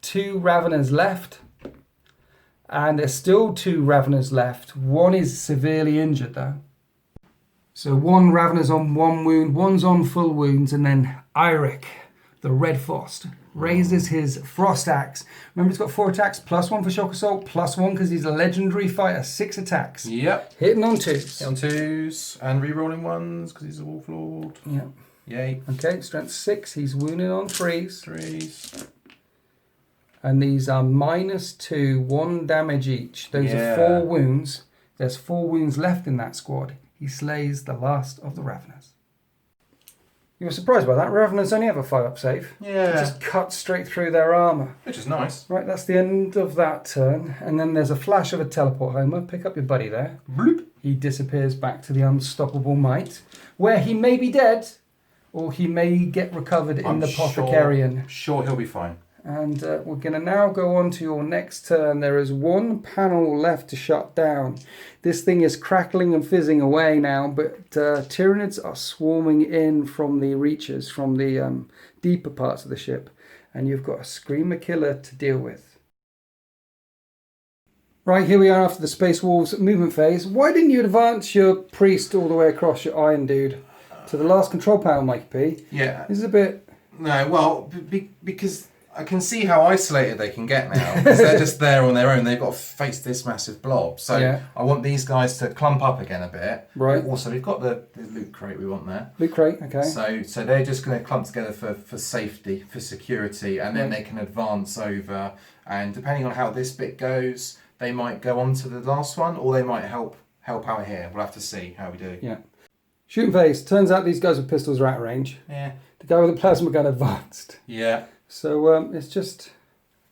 2 Raveners left. And there's still 2 Raveners left. 1 is severely injured though. So 1 Ravener's on 1 wound, 1's on full wounds, and then Eirik, the Red Frost, raises his Frost Axe. Remember, he's got 4 attacks, +1 for Shock Assault, +1 because he's a legendary fighter, 6 attacks. Yep. Hitting on 2s. Hit on 2s, and re-rolling 1s because he's a Wolf Lord. Yep. Yay. Okay, strength 6, he's wounding on 3s. 3s. And these are -2, 1 damage each. Those are 4 wounds. There's 4 wounds left in that squad. He slays the last of the Raveners. You were surprised by that. Raveners only have a 5-up save. Yeah. It just cuts straight through their armour. Which is nice. Right, that's the end of that turn. And then there's a flash of a teleport Homer. Pick up your buddy there. Bloop. He disappears back to the unstoppable might, where he may be dead, or he may get recovered in the Apothecarian. Sure he'll be fine. And we're going to now go on to your next turn. There is 1 panel left to shut down. This thing is crackling and fizzing away now, but Tyranids are swarming in from the reaches, from the deeper parts of the ship. And you've got a Screamer Killer to deal with. Right, here we are after the Space Wolves movement phase. Why didn't you advance your priest all the way across your Iron Dude to the last control panel, Mikey P? Yeah. This is a bit... No, well, because... I can see how isolated they can get now because they're just there on their own. They've got to face this massive blob. So I want these guys to clump up again a bit. Right. Also, we've got the loot crate we want there. Loot crate, okay. So they're just going to clump together for safety, for security, and then they can advance over. And depending on how this bit goes, they might go on to the last one, or they might help out here. We'll have to see how we do. Yeah. Shooting phase. Turns out these guys with pistols are out of range. Yeah. The guy with the plasma gun advanced. Yeah. So it's just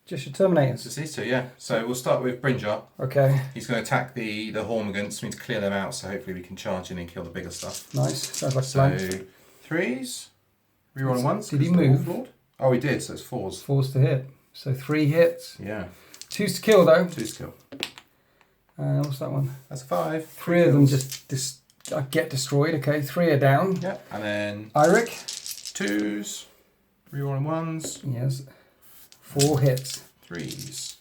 your Terminators. Just these 2, yeah. So we'll start with Brynjar. Okay. He's going to attack the Hormigants. We need to clear them out, so hopefully we can charge in and kill the bigger stuff. Nice. Sounds like a plan. 3s. Reroll 1s. Did he move? Oh, he did, so it's 4s. 4s to hit. So 3 hits. Yeah. 2s to kill, though. 2s to kill. What's that one? That's a 5. 3 of them just get destroyed. Okay, 3 are down. Yeah. And then... Eirik. 2s. Rerolling 1s. Yes. 4 hits. 3s.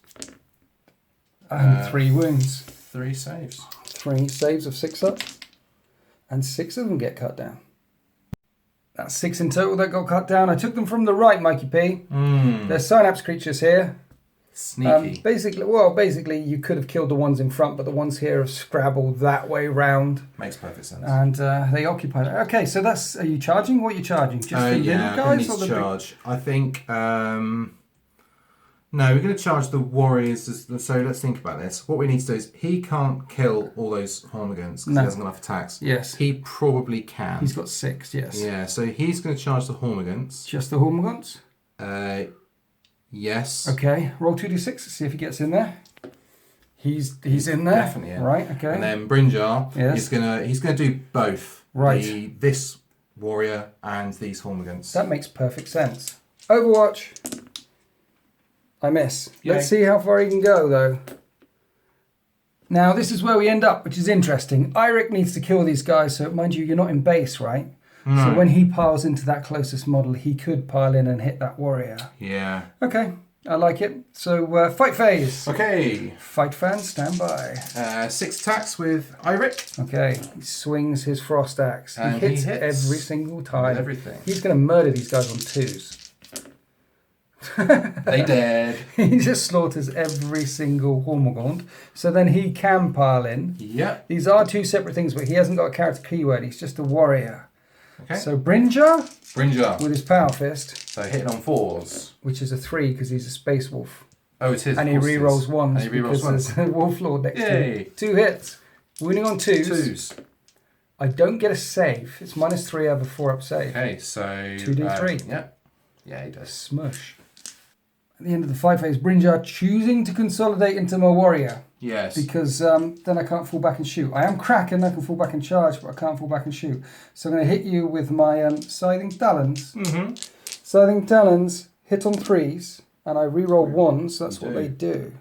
And 3 wounds. 3 saves. 3 saves of 6 up. And 6 of them get cut down. That's 6 in total that got cut down. I took them from the right, Mikey P. There's Synapse creatures here. Sneaky. Basically, you could have killed the ones in front, but the ones here have scrabbled that way round. Makes perfect sense. And they occupy it. Okay, so that's... Are you charging? What are you charging? Just the little guys? Or the charge. I think... no, we're going to charge the warriors. So let's think about this. What we need to do is... He can't kill all those Hormigants because he hasn't got enough attacks. Yes. He probably can. He's got 6, yes. Yeah, so he's going to charge the Hormigants. Just the Hormigants? Yes. Okay, roll 2d6, see if he gets in there. He's in there. Definitely in. Right, okay. And then Brynjar, Yes. he's gonna do both. Right. This warrior and these Hormigants. That makes perfect sense. Overwatch. I miss. Yay. Let's see how far he can go, though. Now, this is where we end up, which is interesting. Eirik needs to kill these guys, so mind you, you're not in base, right? No. So when he piles into that closest model, he could pile in and hit that warrior. Yeah. Okay, I like it. So, fight phase. Okay. Fight fans, stand by. 6 attacks with Eirik. Okay, he swings his frost axe. And He hits he hits every single time. with everything. He's going to murder these guys on 2s. They dead. He just slaughters every single Hormigaunt. So then he can pile in. Yep. These are 2 separate things, but he hasn't got a character keyword. He's just a warrior. Okay. So Brynjar Brynjar. with his power fist, So hitting on 4s. which is a 3 because he's a space wolf. Oh, it's his. And he re-rolls 1s And he re-rolls because there's a wolf lord next to Yay. him. 2 hits. Wounding on 2s. 2s. I don't get a save. It's -3 over 4-up save. Okay, so 2d3. Yeah, he does. Smush. At the end of the fight phase, Brynjar choosing to consolidate into my warrior. Yes. Because then I can't fall back and shoot. I am cracking, I can fall back and charge, but I can't fall back and shoot. So I'm going to hit you with my Scything Talons. Mm-hmm. Scything Talons hit on 3s, and I reroll 1s, so that's what they do.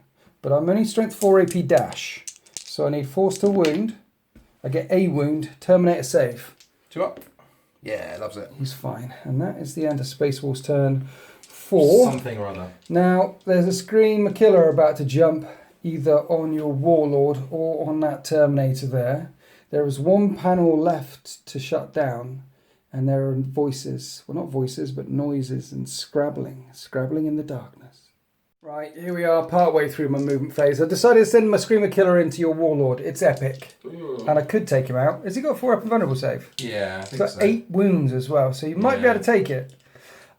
But I'm only strength 4 AP dash. So I need force to wound. I get a wound, terminate a save. 2 up. Yeah, loves it. He's fine. And that is the end of Space Wolf's turn 4. Something or other. Now, there's a Screamer Killer about to jump either on your Warlord or on that Terminator there. There is 1 panel left to shut down, and there are voices. Well, not voices, but noises and scrabbling in the darkness. Right, here we are, partway through my movement phase. I decided to send my Screamer Killer into your Warlord. It's epic. Ooh. And I could take him out. Has he got a 4-up invulnerable save? Yeah, I He's think got so. 8 wounds as well, so you might be able to take it.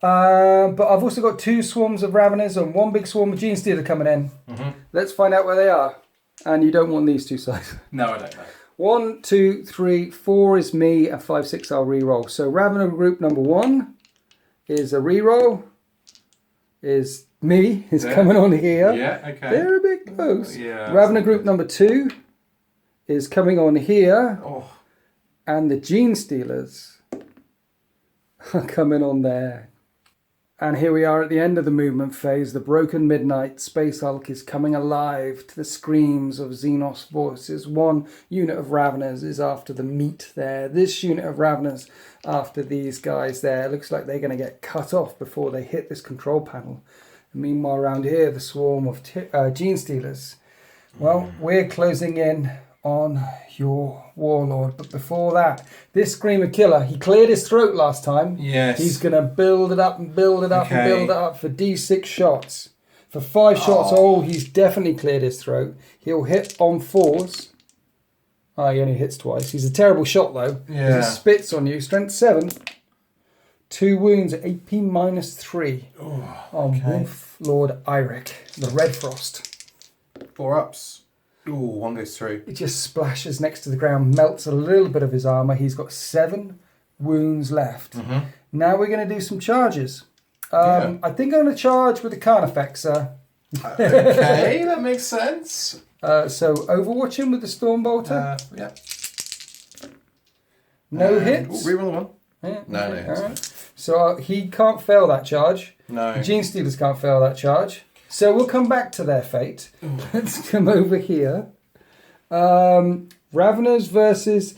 But I've also got 2 swarms of Raveners and 1 big swarm of Genestealer coming in. Mm-hmm. Let's find out where they are. And you don't want these 2 sides. No, I don't know. 1, 2, 3, 4 is me, and 5, 6 I'll reroll. So Ravener group number 1 is a reroll. Is me, is coming on here. Yeah, okay. They're a bit close. Yeah. Ravener group number 2 is coming on here. Oh. And the Genestealers are coming on there. And here we are at the end of the movement phase. The broken midnight Space Hulk is coming alive to the screams of Xenos voices. 1 unit of Raveners is after the meat there. This unit of Raveners after these guys there. It looks like they're going to get cut off before they hit this control panel. And meanwhile, around here, the swarm of Genestealers. Well, we're closing in on your Warlord. But before that, this Screamer Killer, he cleared his throat last time. Yes. He's going to build it up and build it up and build it up for D6 shots. For 5 shots, he's definitely cleared his throat. He'll hit on 4s. Oh, he only hits twice. He's a terrible shot, though. Yeah. He spits on you. Strength 7. 2 wounds, AP -3. On Wolf Lord Eirik, the Red Frost. 4 ups. Ooh, 1 goes through. It just splashes next to the ground, melts a little bit of his armour. He's got 7 wounds left. Mm-hmm. Now we're going to do some charges. I think I'm going to charge with the Carnifexer. Okay, that makes sense. So Overwatch him with the Stormbolter. Yeah. No hits. Reroll the 1. Yeah, No okay, hits. alright. So he can't fail that charge. No. The Genestealers can't fail that charge. So we'll come back to their fate. Let's come over here. Raveners versus...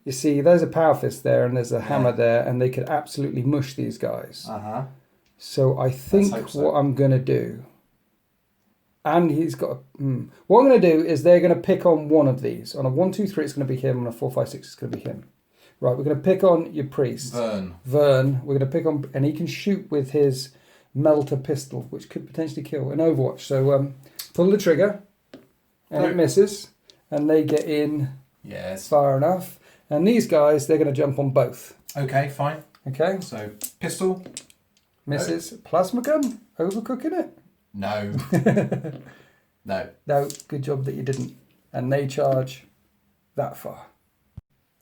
You see, there's a Power Fist there and there's a Hammer there, and they could absolutely mush these guys. Uh-huh. So I think hope so. what I'm going to do... And he's got... What I'm going to do is they're going to pick on one of these. On a 1, 2, 3, it's going to be him. On a 4, 5, 6, it's going to be him. Right, we're going to pick on your priest. Vern. We're going to pick on... And he can shoot with his melter pistol, which could potentially kill an Overwatch. So pull the trigger, and it misses. And they get in far enough. And these guys, they're going to jump on both. Okay, fine. Okay? So, pistol. Misses. Plasma gun? Overcooking it? No. No. No, good job that you didn't. And they charge that far.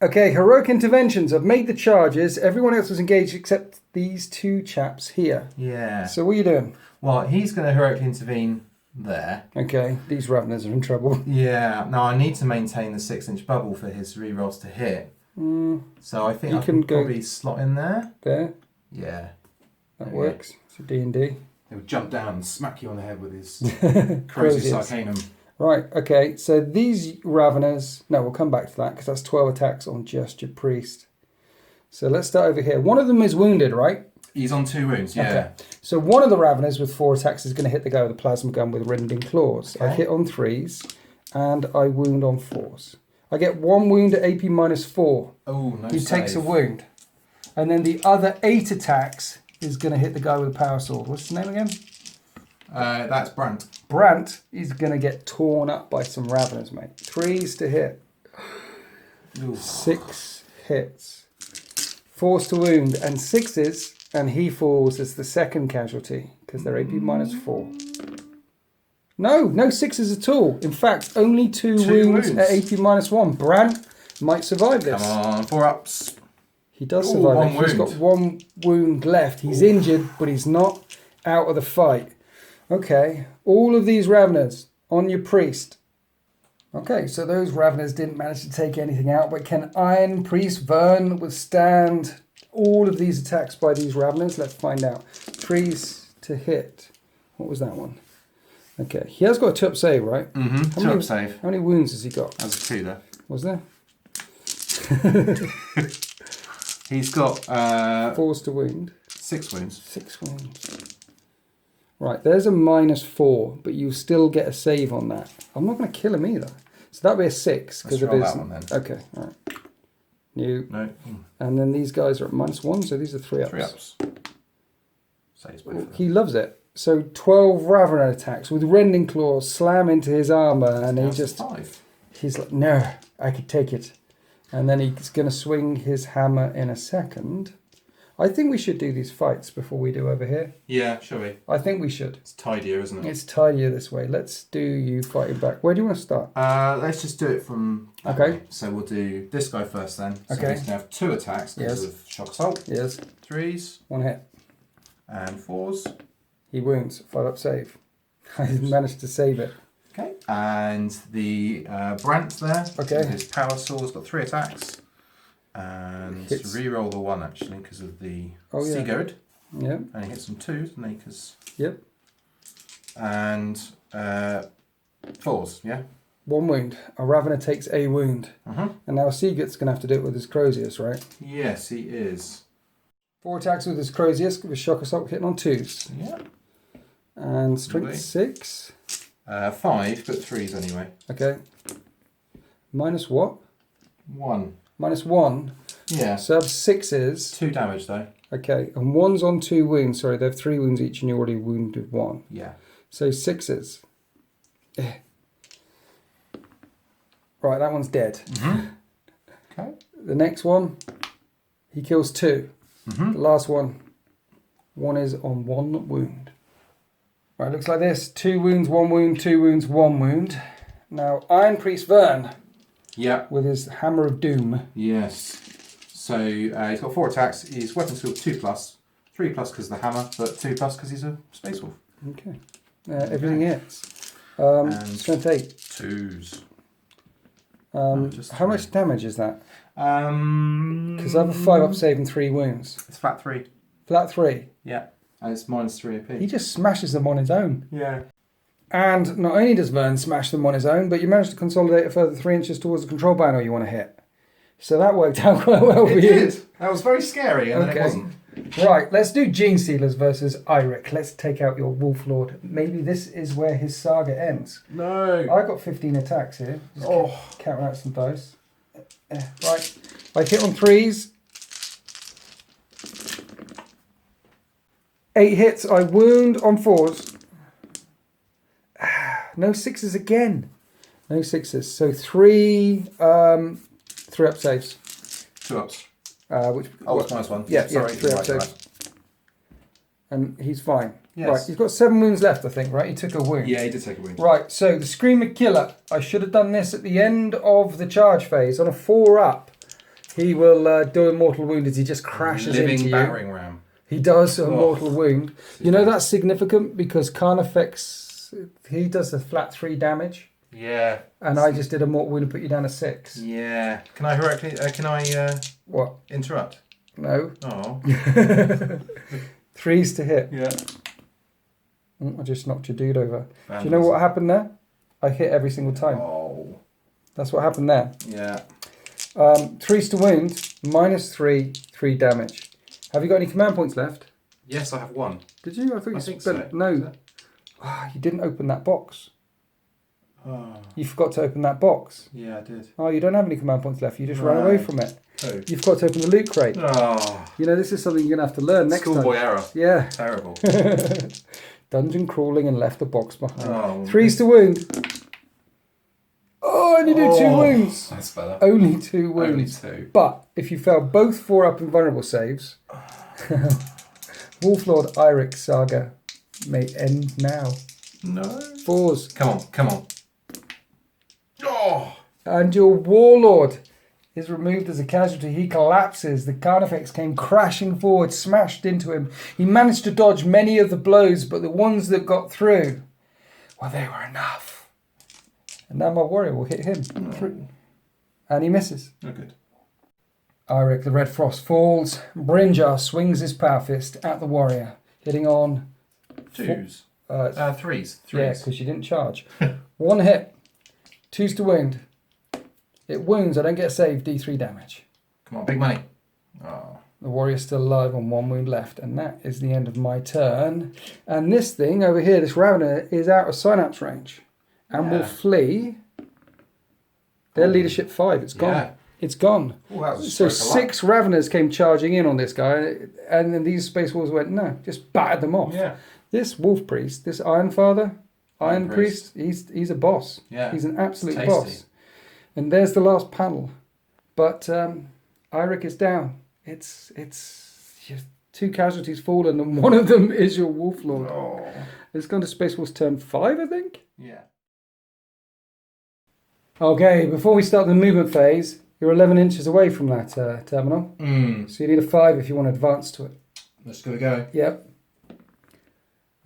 Okay, heroic interventions. I've made the charges. Everyone else was engaged except these two chaps here. Yeah. So what are you doing? Well, he's going to heroically intervene there. Okay, these Raveners are in trouble. Yeah. Now I need to maintain the 6-inch bubble for his rerolls to hit. So I think I can probably slot in there. There. Yeah. That works. So D&D. He would jump down and smack you on the head with his Crozius Arcanum. Right, okay, so these Raveners... No, we'll come back to that, because that's 12 attacks on just your priest. So let's start over here. One of them is wounded, right? He's on 2 wounds, yeah. Okay. So one of the Raveners with 4 attacks is going to hit the guy with the plasma gun with rending claws. Okay. I hit on 3s, and I wound on 4s. I get 1 wound at AP -4. Oh, no He save. takes a wound. And then the other 8 attacks is going to hit the guy with a power sword. What's his name again? That's Brant. Brant is going to get torn up by some Raveners, mate. 3s to hit. Ooh. 6 hits. 4s to wound and 6s, and he falls as the second casualty because they're AP -4. No 6s at all. In fact, only 2 wounds at AP -1. Brant might survive this. Come on, 4 ups. He does survive. 1 He's wound. got 1 wound left. He's injured, but he's not out of the fight. Okay, all of these Raveners on your priest. Okay, so those Raveners didn't manage to take anything out, but can Iron Priest Vern withstand all of these attacks by these Raveners? Let's find out. Priest to hit. What was that one? Okay, he has got a 2-up save, right? Mm-hmm, 2-up save. How many wounds has he got? That's a 2 there. Was there? He's got 4s to wound. 6 wounds. 6 wounds. Right, there's a -4, but you still get a save on that. I'm not going to kill him either. So that'll be a 6 because of roll his. that one then. Okay, all right. New. No. And then these guys are at -1, so these are 3 ups. 3 ups. Saves both of them. He loves it. So 12 Ravener attacks with rending claws slam into his armor, and he just. 5. He's like, no, I could take it. And then he's going to swing his hammer in a second. I think we should do these fights before we do over here. Yeah, shall we? I think we should. It's tidier, isn't it? It's tidier this way. Let's do you fighting back. Where do you want to start? Let's just do it from... Okay. So we'll do this guy first then. So Okay. he's going to have 2 attacks because Yes. of shock assault. Yes. 3s 1 hit. and 4s. He wounds. 5-up save. I managed to save it. Okay. And the Brant there. Okay. With his power sword's got 3 attacks. And Hits. re-roll the 1 actually because of the Oh, yeah. Sigurd. Yep. And he hits some 2s, doesn't he? 'Cause- Yep. And 4s, yeah? 1 wound. A Ravener takes a wound. Uh-huh. And now Sigurd's going to have to do it with his Crozius, right? Yes, he is. 4 attacks with his Crozius with shock assault hitting on 2s. Yeah. And strength Lovely. 6. 5, but 3s anyway. Okay. Minus what? 1. -1. Yeah. So 6s. 2 damage though. Okay. And 1's on 2 wounds. Sorry, they have 3 wounds each and you already wounded 1. Yeah. So 6s. Right, that one's dead. Mm-hmm. Okay. The next one, he kills 2. Mm-hmm. The last one is on 1 wound. Right, looks like this. 2 wounds, 1 wound, 2 wounds, 1 wound. Now, Iron Priest Vern Yeah. with his Hammer of Doom. Yes. So he's got 4 attacks. His weapon skill 2+, 3+ because of the hammer, but 2+ because he's a space wolf. Okay. Everything hits. And Strength 8. 2s. Just How 3. much damage is that? Because Because I have a 5-up save and 3 wounds. It's flat 3. Flat 3. Yeah. And it's -3 AP. He just smashes them on his own. Yeah. And not only does Vern smash them on his own, but you manage to consolidate a further 3 inches towards the control panel you want to hit. So that worked out quite well for It you. did. That was very scary, and then it wasn't. Right, let's do Gene Stealers versus Eirik. Let's take out your Wolf Lord. Maybe this is where his saga ends. No. I got 15 attacks here. Just count out some dice. Right, I hit on 3s. 8 hits. I wound on 4s. No 6s again. No 6s. So 3 3-up saves. 2 ups. Which It's -1. Yeah, Sorry. 3-up right, saves. right. And he's fine. Yes. Right, he's got 7 wounds left, I think, right? He took a wound. Yeah, he did take a wound. Right, so the Screamer Killer. I should have done this at the end of the charge phase. On a 4-up, he will do a mortal wound as he just crashes Living into you. battering ram. He does a mortal wound. You know that's significant because Carnifex, he does the flat 3 damage. Yeah. And I just did a mortal wound and put you down to 6. Yeah. Can I What? interrupt? No. Oh. 3s to hit. Yeah. I just knocked your dude over. Do you know what happened there? I hit every single time. Oh. That's what happened there. Yeah. 3s to wound, -3, 3 damage. Have you got any command points left? Yes, I have 1. Did you? I thought you think spent... so. No. You didn't open that box. Oh. You forgot to open that box. Yeah, I did. Oh, you don't have any command points left. You just ran away from it. Oh. You've got to open the loot crate. Oh. You know, this is something you're going to have to learn next time. Schoolboy error. Yeah. Terrible. Dungeon crawling and left the box behind. Oh. 3s to wound. Oh, and you do 2 wounds. That's better. Only 2 wounds. Only 2. But if you fail both 4-up and vulnerable saves, Wolflord Eirik Saga may end now. No. 4s. Come on. Oh. And your Warlord is removed as a casualty. He collapses. The Carnifex came crashing forward, smashed into him. He managed to dodge many of the blows, but the ones that got through, well, they were enough. And now my warrior will hit him. And he misses. Oh, good. Eirik, the Red Frost, falls. Brynjar swings his power fist at the warrior, hitting on... 2s. 3s. Yeah, because you didn't charge. 1 hit. 2s to wound. It wounds. I don't get a save. D3 damage. Come on, big money. Oh. The warrior's still alive on 1 wound left. And that is the end of my turn. And this thing over here, this Ravener, is out of Synapse range. And will flee. Their leadership 5. It's gone. Yeah. It's gone. Well, so 6 Raveners came charging in on this guy. And then these Space Wolves went, no. Just battered them off. Yeah. This Wolf Priest, this Iron Father, Iron Priest, he's a boss. Yeah. He's an absolute boss. And there's the last panel. But Eirik is down. It's 2 casualties fallen, and one of them is your Wolf Lord. Oh. It's gone to Space Wolves turn 5, I think? Yeah. Okay, before we start the movement phase, you're 11 inches away from that terminal. So you need a 5 if you want to advance to it. Let's give it a go. Yep.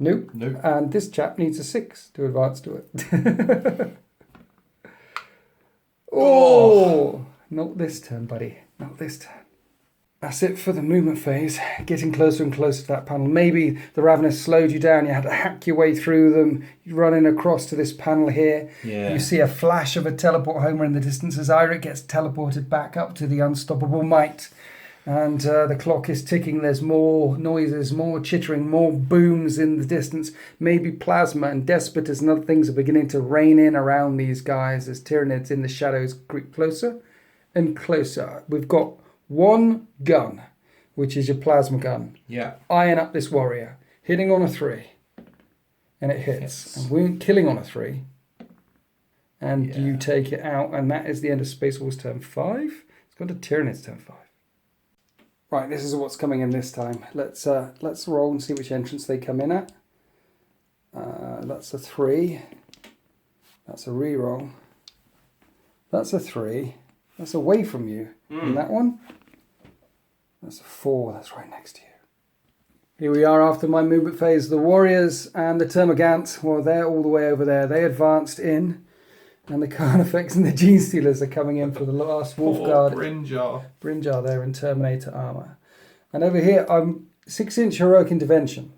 Nope. Nope. And this chap needs a 6 to advance to it. Oh! Not this turn, buddy. Not this turn. That's it for the movement phase. Getting closer and closer to that panel. Maybe the Raveners slowed you down. You had to hack your way through them. You're running across to this panel here. Yeah. You see a flash of a teleport homer in the distance as Eirik gets teleported back up to the unstoppable might. And the clock is ticking. There's more noises, more chittering, more booms in the distance. Maybe plasma and despotas and other things are beginning to rain in around these guys as Tyranids in the shadows creep closer and closer. We've got 1 gun, which is your plasma gun. Yeah. Eyeing up this warrior, hitting on a 3. And it hits. And we're killing on a 3. And you take it out. And that is the end of Space Wars turn 5. It's gone to Tyranid's turn 5. Right, this is what's coming in this time. Let's roll and see which entrance they come in at. That's a 3. That's a reroll. That's a 3. That's away from you. And that one? That's a 4. That's right next to you. Here we are after my movement phase. The Warriors and the Termagant, well, they're all the way over there. They advanced in. And the Carnifex and the Gene Stealers are coming in for the last Wolf Guard. Brynjar there in Terminator armour. And over here, I'm 6-inch heroic intervention.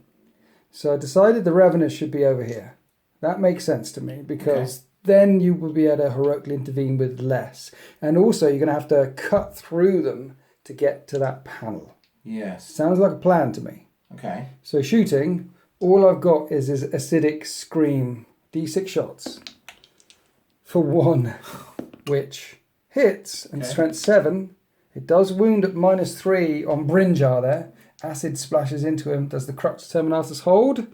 So I decided the Raveners should be over here. That makes sense to me because then you will be able to heroically intervene with less. And also you're going to have to cut through them to get to that panel. Yes. Sounds like a plan to me. Okay. So shooting, all I've got is Acidic Scream. D6 shots. For 1, which hits, and strength 7. It does wound at -3 on Brynjar there. Acid splashes into him. Does the Crux Terminatus hold?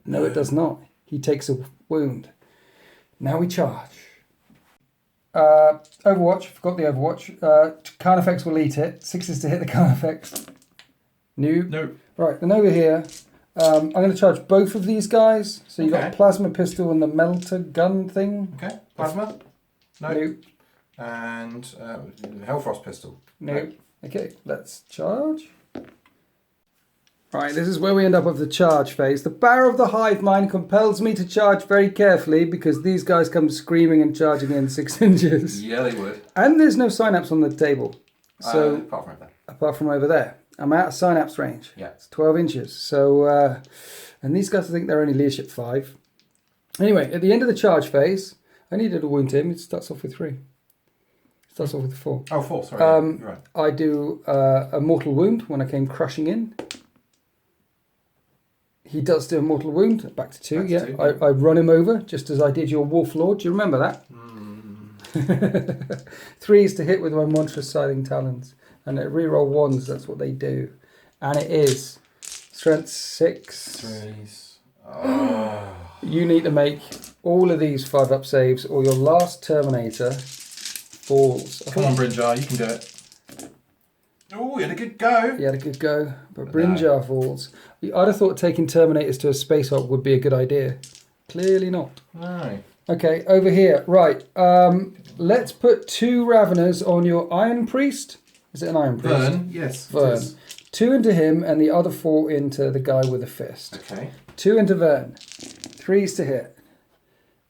No, it does not. He takes a wound. Now we charge. Overwatch, forgot the Overwatch. Carnifex will eat it. 6s to hit the Carnifex. No. Right, then over here, I'm going to charge both of these guys. So you've got a plasma pistol and the melter gun thing. Okay, plasma. No. And Hellfrost pistol. No. Okay, let's charge. Right, this is where we end up with the charge phase. The power of the hive mind compels me to charge very carefully because these guys come screaming and charging in 6 inches. Yeah, they would. And there's no synapse on the table. So apart from over there. I'm out of synapse range. Yeah. It's 12 inches. So, and these guys, I think they're only leadership 5. Anyway, at the end of the charge phase, I needed a wound him. It starts off with 3. Starts off with 4. Oh, 4, sorry. You're right. I do a mortal wound when I came crushing in. He does do a mortal wound, back to 2, Back to yeah. 2, I run him over, just as I did your Wolf Lord. Do you remember that? 3 is to hit with my monstrous siding talons. And at reroll 1s, that's what they do. And it is strength 6. 3s. Oh. You need to make all of these 5-up saves or your last Terminator falls. Come on, Brinjar, you can do it. Oh, you had a good go. You had a good go, but Brinjar falls. I'd have thought taking Terminators to a space hop would be a good idea. Clearly not. No. Okay, over here. Right. Let's put 2 Raveners on your Iron Priest. Is it an Iron Priest? Vern, yes. Vern. 2 into him and the other 4 into the guy with the fist. Okay. 2 into Vern. 3s to hit.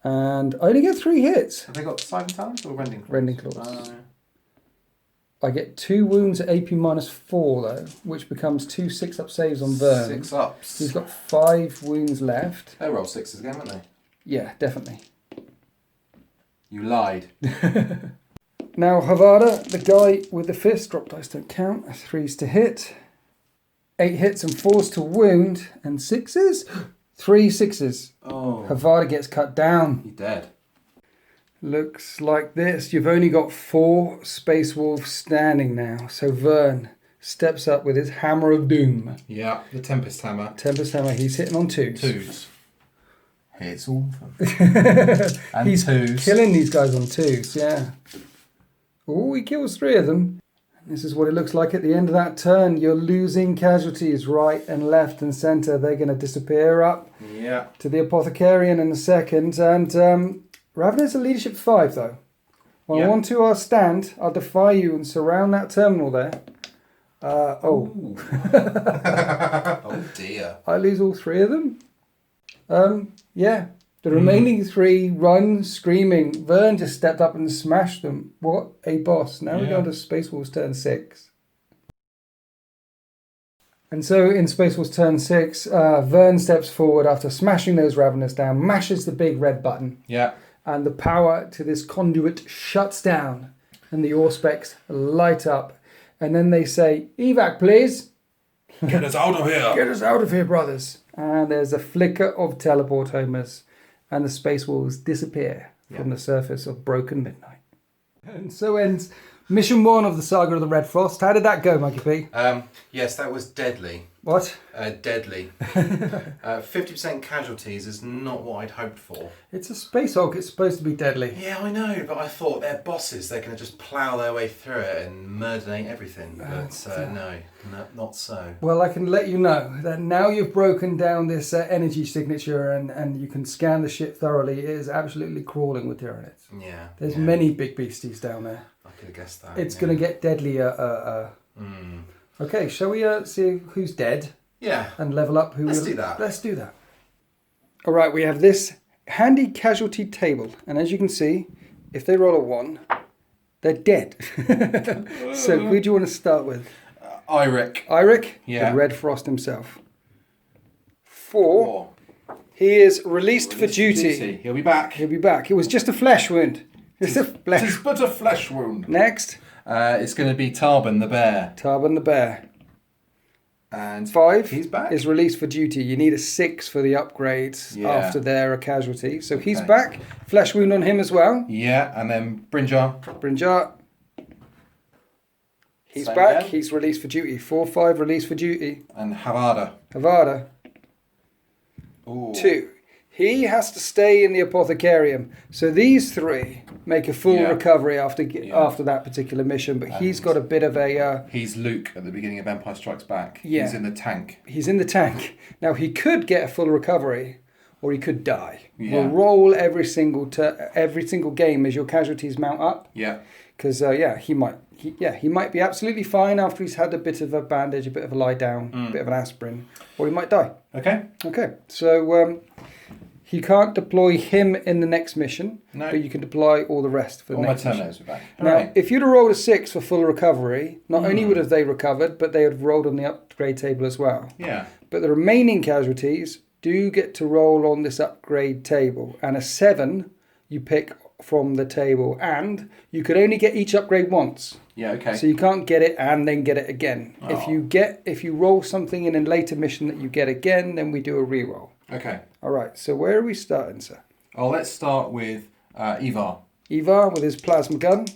And I only get 3 hits. Have they got Siding Talons or Rending Claws? Rending Claws. I get 2 wounds at AP -4 though, which becomes 2 6-up saves on Vern. 6 ups. He's got 5 wounds left. They roll 6s again, won't they? Yeah, definitely. You lied. Now Havada, the guy with the fist, drop dice don't count. 3s to hit. 8 hits and 4s to wound. And 6s? 3 6s. Oh. Havada gets cut down. You're dead. Looks like this. You've only got 4 Space Wolves standing now. So Vern steps up with his Hammer of Doom. Yeah, the Tempest Hammer. Tempest Hammer, he's hitting on 2s. 2s. It's awful. And He's 2s. killing these guys on 2s, yeah. Oh, he kills 3 of them. This is what it looks like at the end of that turn. You're losing casualties right and left and centre. They're going to disappear up to the Apothecarian in a second. And Ravener's a leadership 5, though. When I want to stand, I'll defy you and surround that terminal there. Oh dear. I lose all 3 of them. Yeah. The remaining 3 run screaming. Vern just stepped up and smashed them. What a boss. Now we're going to Space Wolves turn 6. And so in Space Wolves turn 6, Vern steps forward after smashing those Raveners down, mashes the big red button. Yeah. And the power to this conduit shuts down. And the Auspex light up. And then they say, evac please. Get us out of here. Get us out of here, brothers. And there's a flicker of teleport homers. And the Space Wolves disappear from the surface of Broken Midnight. And so ends Mission 1 of the Saga of the Red Frost. How did that go, Mikey P? Yes, that was deadly. What? Deadly. 50% casualties is not what I'd hoped for. It's a Space Hulk. It's supposed to be deadly. Yeah, I know, but I thought they're bosses. They're going to just plough their way through it and murderate everything. But no, not so. Well, I can let you know that now you've broken down this energy signature and you can scan the ship thoroughly. It is absolutely crawling with Tyranids. Yeah. There's many big beasties down there. I could have guessed that. It's going to get deadlier. Okay, shall we see who's dead? Yeah. And level up who... Let's do that. Let's do that. All right, we have this handy casualty table. And as you can see, if they roll a 1, they're dead. So who do you want to start with? Iric. Iric? Yeah. The Red Frost himself. 4. He is released for duty. He'll be back. He'll be back. It was just a flesh wound. It's a flesh. It's but a flesh wound. Next. It's going to be Tarban the Bear. Tarban the Bear. And 5 he's back. Is released for duty. You need a 6 for the upgrades after they're a casualty. So he's back. Flesh wound on him as well. Yeah, and then Brinjar. Brinjar. He's Same back. again. He's released for duty. 4/5 released for duty. And Havada. Havada. Ooh. 2. He has to stay in the Apothecarium. So these 3 make a full recovery after that particular mission. But he's got a bit of a... He's Luke at the beginning of Empire Strikes Back. Yeah. He's in the tank. He's in the tank. Now, he could get a full recovery or he could die. Yeah. We'll roll every single game as your casualties mount up. Yeah. Because he might be absolutely fine after he's had a bit of a bandage, a bit of a lie down, a bit of an aspirin, or he might die. Okay. Okay, so he can't deploy him in the next mission, but you can deploy all the rest for the next mission. All my Terminators are back. Now, if you'd have rolled a 6 for full recovery, not only would have they recovered, but they would have rolled on the upgrade table as well. Yeah. But the remaining casualties do get to roll on this upgrade table, and a 7 you pick from the table, and you could only get each upgrade once. Yeah, okay. So you can't get it and then get it again. Oh. If you roll something in a later mission that you get again, then we do a reroll. Okay. All right. So where are we starting, sir? Oh, let's start with Ivar. Ivar with his plasma gun.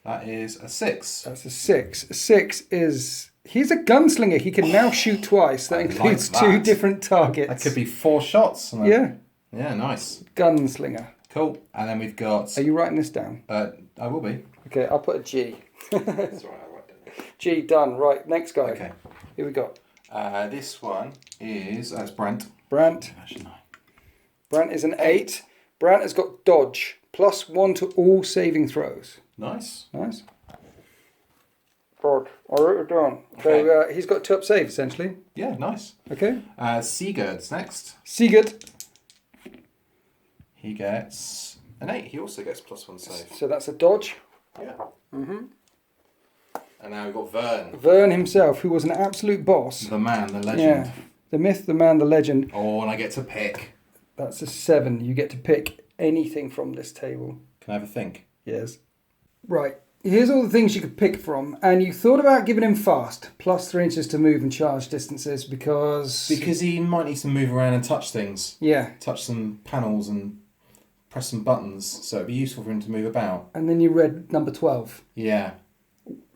That is a 6. That's a 6. A 6 is... He's a gunslinger. He can now shoot twice. That includes 2 different targets. That could be 4 shots. Yeah. Yeah, nice. Gunslinger. Cool. And then we've got... Are you writing this down? I will be. Okay, I'll put a G. That's all right, I write it. G, done. Right, next guy. Okay. Here we go. This one is... That's Brant. Brant. Brant is an 8. Brant has got dodge. +1 to all saving throws. Nice. Nice. Good. I wrote it down. Okay. So he's got 2 up save, essentially. Yeah, nice. Okay. Sigurd's next. Sigurd. He gets an 8. He also gets +1 save. So that's a dodge. Yeah. And now we've got Vern. Vern himself, who was an absolute boss. The man, the legend. Yeah. The myth, the man, the legend. Oh, and I get to pick. That's a 7. You get to pick anything from this table. Can I have a think? Yes. Right. Here's all the things you could pick from. And you thought about giving him fast. +3 inches to move and charge distances because... Because he might need to move around and touch things. Yeah. Touch some panels and press some buttons. So it'd be useful for him to move about. And then you read number 12. Yeah.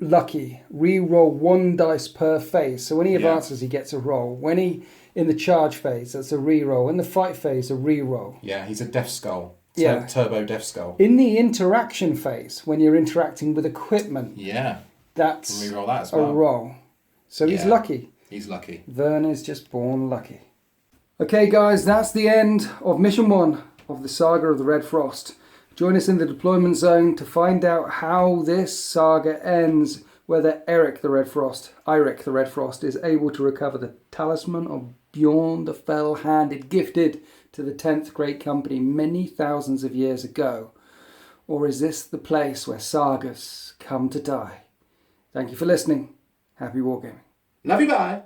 Lucky. Re-roll 1 dice per phase. So when he advances, he gets a roll. When he... In the charge phase, that's a re-roll. In the fight phase, a re-roll. Yeah, he's a Death Skull. Yeah. Turbo Death Skull. In the interaction phase, when you're interacting with equipment, Yeah. that's Re-roll that as a well. roll. So he's lucky. He's lucky. Vern is just born lucky. Okay, guys, that's the end of Mission 1 of the Saga of the Red Frost. Join us in the deployment zone to find out how this saga ends, whether Eirik the Red Frost is able to recover the talisman of Bjorn the Fell-Handed, gifted to the 10th Great Company many thousands of years ago. Or is this the place where sagas come to die? Thank you for listening. Happy wargaming. Love you, bye.